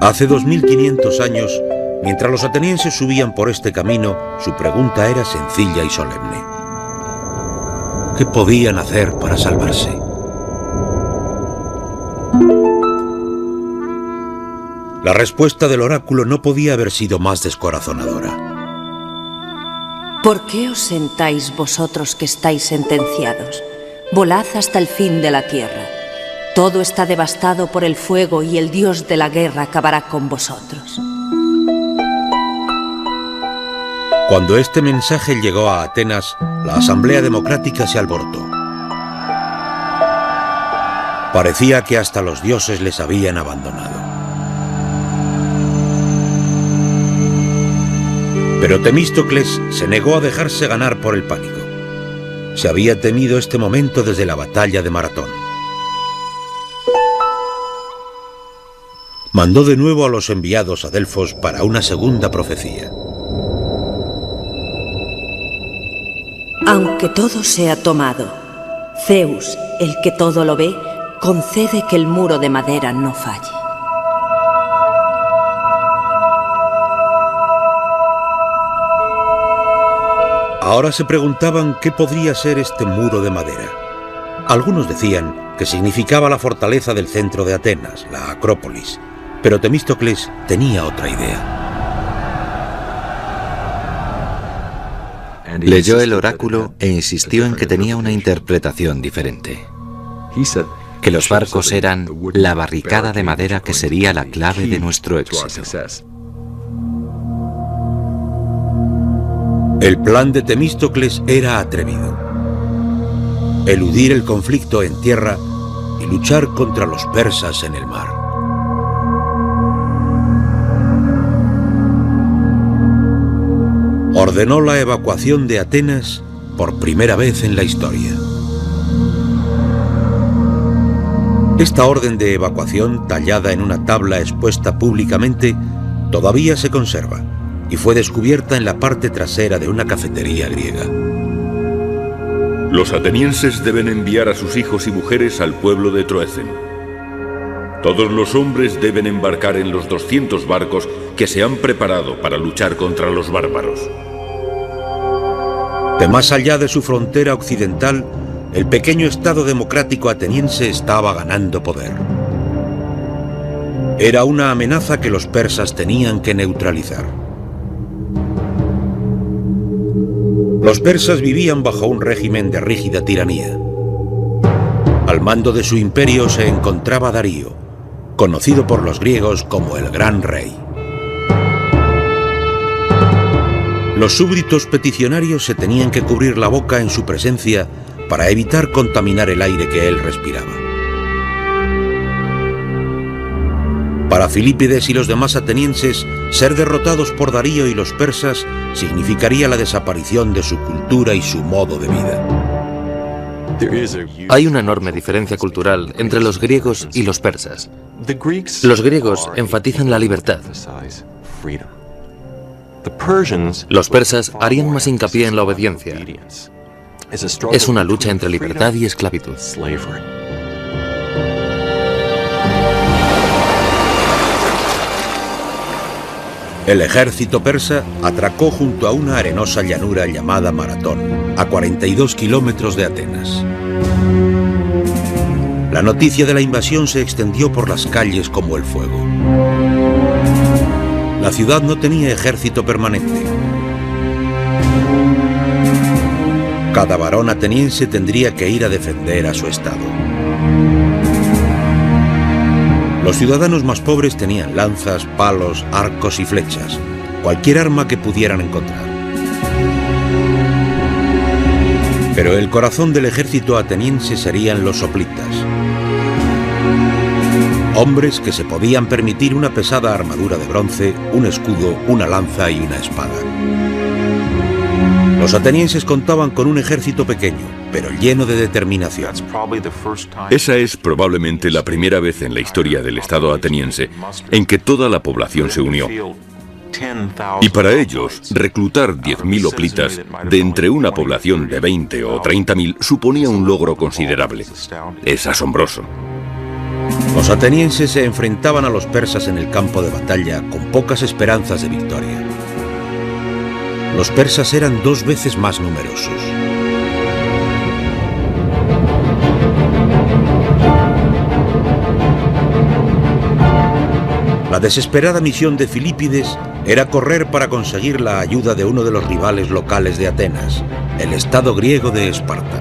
Hace 2500 años, mientras los atenienses subían por este camino, su pregunta era sencilla y solemne. ¿Qué podían hacer para salvarse? La respuesta del oráculo no podía haber sido más descorazonadora. ¿Por qué os sentáis vosotros que estáis sentenciados? Volad hasta el fin de la tierra. Todo está devastado por el fuego y el dios de la guerra acabará con vosotros. Cuando este mensaje llegó a Atenas, la Asamblea Democrática se alborotó. Parecía que hasta los dioses les habían abandonado. Pero Temístocles se negó a dejarse ganar por el pánico. Se había temido este momento desde la batalla de Maratón. Mandó de nuevo a los enviados a Delfos para una segunda profecía. Aunque todo sea tomado, Zeus, el que todo lo ve, concede que el muro de madera no falle. Ahora se preguntaban qué podría ser este muro de madera. Algunos decían que significaba la fortaleza del centro de Atenas, la Acrópolis, pero Temístocles tenía otra idea. Leyó el oráculo e insistió en que tenía una interpretación diferente. Que los barcos eran la barricada de madera que sería la clave de nuestro éxito. El plan de Temístocles era atrevido. Eludir el conflicto en tierra y luchar contra los persas en el mar. Ordenó la evacuación de Atenas por primera vez en la historia. Esta orden de evacuación, tallada en una tabla expuesta públicamente, todavía se conserva y fue descubierta en la parte trasera de una cafetería griega. Los atenienses deben enviar a sus hijos y mujeres al pueblo de Troecen. Todos los hombres deben embarcar en los 200 barcos que se han preparado para luchar contra los bárbaros. De más allá de su frontera occidental, el pequeño estado democrático ateniense estaba ganando poder. Era una amenaza que los persas tenían que neutralizar. Los persas vivían bajo un régimen de rígida tiranía. Al mando de su imperio se encontraba Darío, conocido por los griegos como el Gran Rey. Los súbditos peticionarios se tenían que cubrir la boca en su presencia para evitar contaminar el aire que él respiraba. Para Filípides y los demás atenienses, ser derrotados por Darío y los persas significaría la desaparición de su cultura y su modo de vida. Hay una enorme diferencia cultural entre los griegos y los persas. Los griegos enfatizan la libertad. Los persas harían más hincapié en la obediencia. Es una lucha entre libertad y esclavitud. El ejército persa atracó junto a una arenosa llanura llamada Maratón, a 42 kilómetros de Atenas. La noticia de la invasión se extendió por las calles como el fuego. La ciudad no tenía ejército permanente. Cada varón ateniense tendría que ir a defender a su estado. Los ciudadanos más pobres tenían lanzas, palos, arcos y flechas, cualquier arma que pudieran encontrar. Pero el corazón del ejército ateniense serían los hoplitas. Hombres que se podían permitir una pesada armadura de bronce, un escudo, una lanza y una espada. Los atenienses contaban con un ejército pequeño, pero lleno de determinación. Esa es probablemente la primera vez en la historia del Estado ateniense en que toda la población se unió. Y para ellos, reclutar 10.000 hoplitas de entre una población de 20 o 30.000 suponía un logro considerable. Es asombroso. Los atenienses se enfrentaban a los persas en el campo de batalla con pocas esperanzas de victoria. Los persas eran 2 veces más numerosos. La La desesperada misión de Filípides era correr para conseguir la ayuda de uno de los rivales locales de Atenas, el Estado griego de Esparta.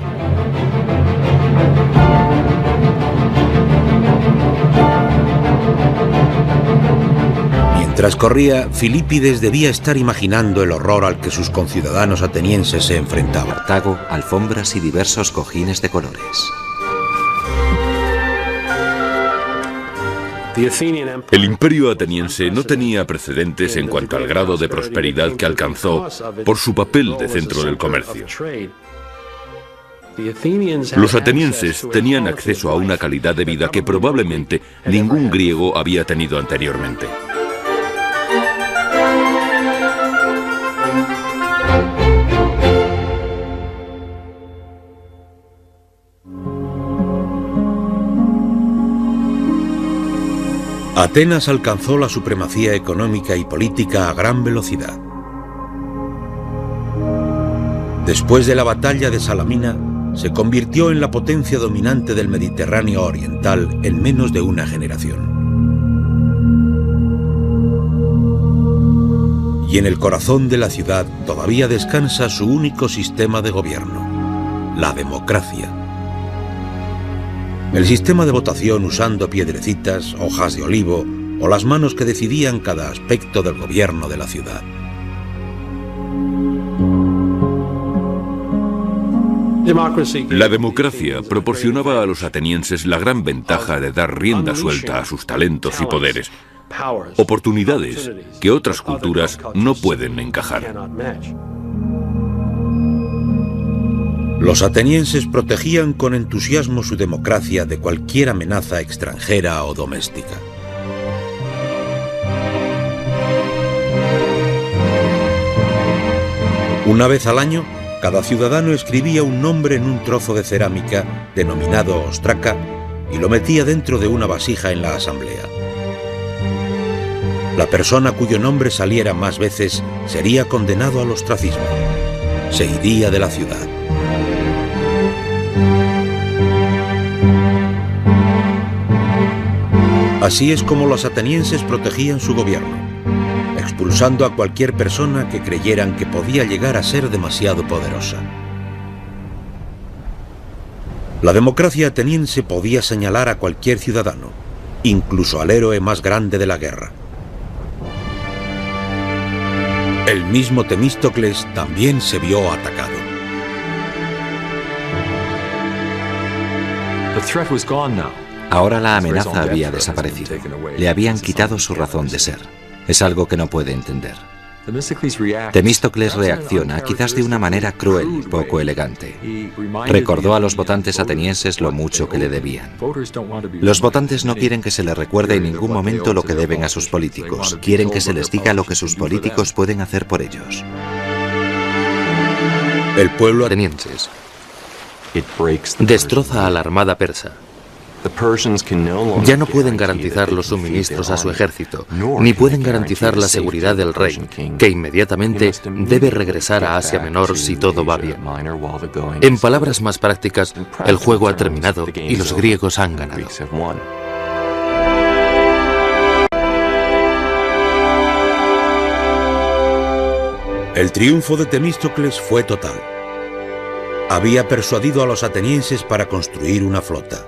Mientras corría, Filípides debía estar imaginando el horror al que sus conciudadanos atenienses se enfrentaban. Cartago, alfombras y diversos cojines de colores. El imperio ateniense no tenía precedentes en cuanto al grado de prosperidad que alcanzó por su papel de centro del comercio. Los atenienses tenían acceso a una calidad de vida que probablemente ningún griego había tenido anteriormente. Atenas alcanzó la supremacía económica y política a gran velocidad. Después de la batalla de Salamina, se convirtió en la potencia dominante del Mediterráneo oriental en menos de una generación. Y en el corazón de la ciudad todavía descansa su único sistema de gobierno, la democracia. El sistema de votación usando piedrecitas, hojas de olivo o las manos que decidían cada aspecto del gobierno de la ciudad. La democracia proporcionaba a los atenienses la gran ventaja de dar rienda suelta a sus talentos y poderes, oportunidades que otras culturas no pueden encajar. Los atenienses protegían con entusiasmo su democracia de cualquier amenaza extranjera o doméstica. Una vez al año, cada ciudadano escribía un nombre en un trozo de cerámica denominado ostraca y lo metía dentro de una vasija en la asamblea. La persona cuyo nombre saliera más veces sería condenado al ostracismo. Se iría de la ciudad. Así es como los atenienses protegían su gobierno, expulsando a cualquier persona que creyeran que podía llegar a ser demasiado poderosa. La democracia ateniense podía señalar a cualquier ciudadano, incluso al héroe más grande de la guerra. El mismo Temístocles también se vio atacado. Ahora la amenaza había desaparecido. Le habían quitado su razón de ser. Es algo que no puede entender. Temístocles reacciona, quizás de una manera cruel, poco elegante. Recordó a los votantes atenienses lo mucho que le debían. Los votantes no quieren que se les recuerde en ningún momento lo que deben a sus políticos. Quieren que se les diga lo que sus políticos pueden hacer por ellos. El pueblo atenienses destroza a la armada persa. Ya no pueden garantizar los suministros a su ejército, ni pueden garantizar la seguridad del rey, que inmediatamente debe regresar a Asia Menor si todo va bien. En palabras más prácticas, el juego ha terminado y los griegos han ganado. El triunfo de Temístocles fue total. Había persuadido a los atenienses para construir una flota.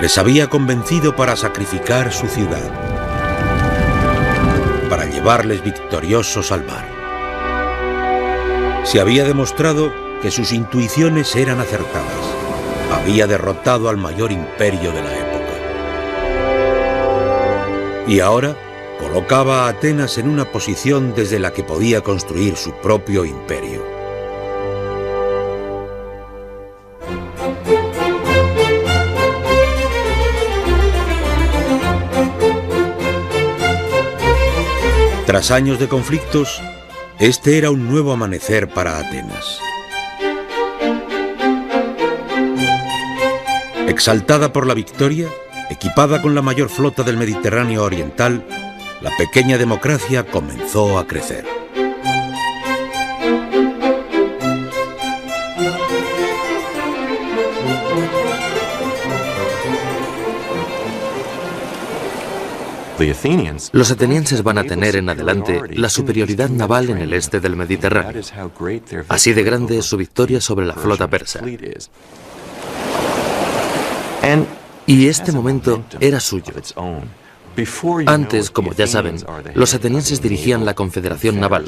Les había convencido para sacrificar su ciudad, para llevarles victoriosos al mar. Se había demostrado que sus intuiciones eran acertadas. Había derrotado al mayor imperio de la época. Y ahora colocaba a Atenas en una posición desde la que podía construir su propio imperio. Tras años de conflictos, este era un nuevo amanecer para Atenas. Exaltada por la victoria, equipada con la mayor flota del Mediterráneo oriental, la pequeña democracia comenzó a crecer. Los atenienses van a tener en adelante la superioridad naval en el este del Mediterráneo. Así de grande es su victoria sobre la flota persa. Y este momento era suyo. Antes, como ya saben, los atenienses dirigían la confederación naval,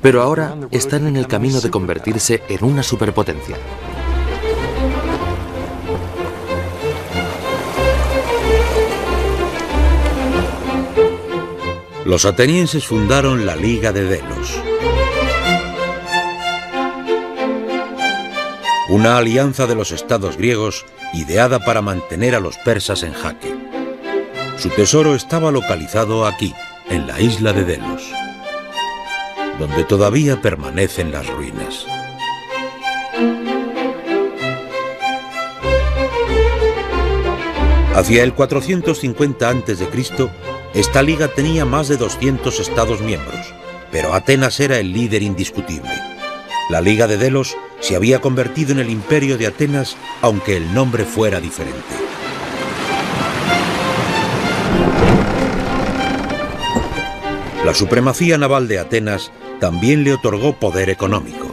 pero ahora están en el camino de convertirse en una superpotencia. Los atenienses fundaron la Liga de Delos, una alianza de los estados griegos ideada para mantener a los persas en jaque. Su tesoro estaba localizado aquí, en la isla de Delos, donde todavía permanecen las ruinas. Hacia el 450 a.C., esta liga tenía más de 200 estados miembros, pero Atenas era el líder indiscutible. La Liga de Delos se había convertido en el Imperio de Atenas, aunque el nombre fuera diferente. La supremacía naval de Atenas también le otorgó poder económico.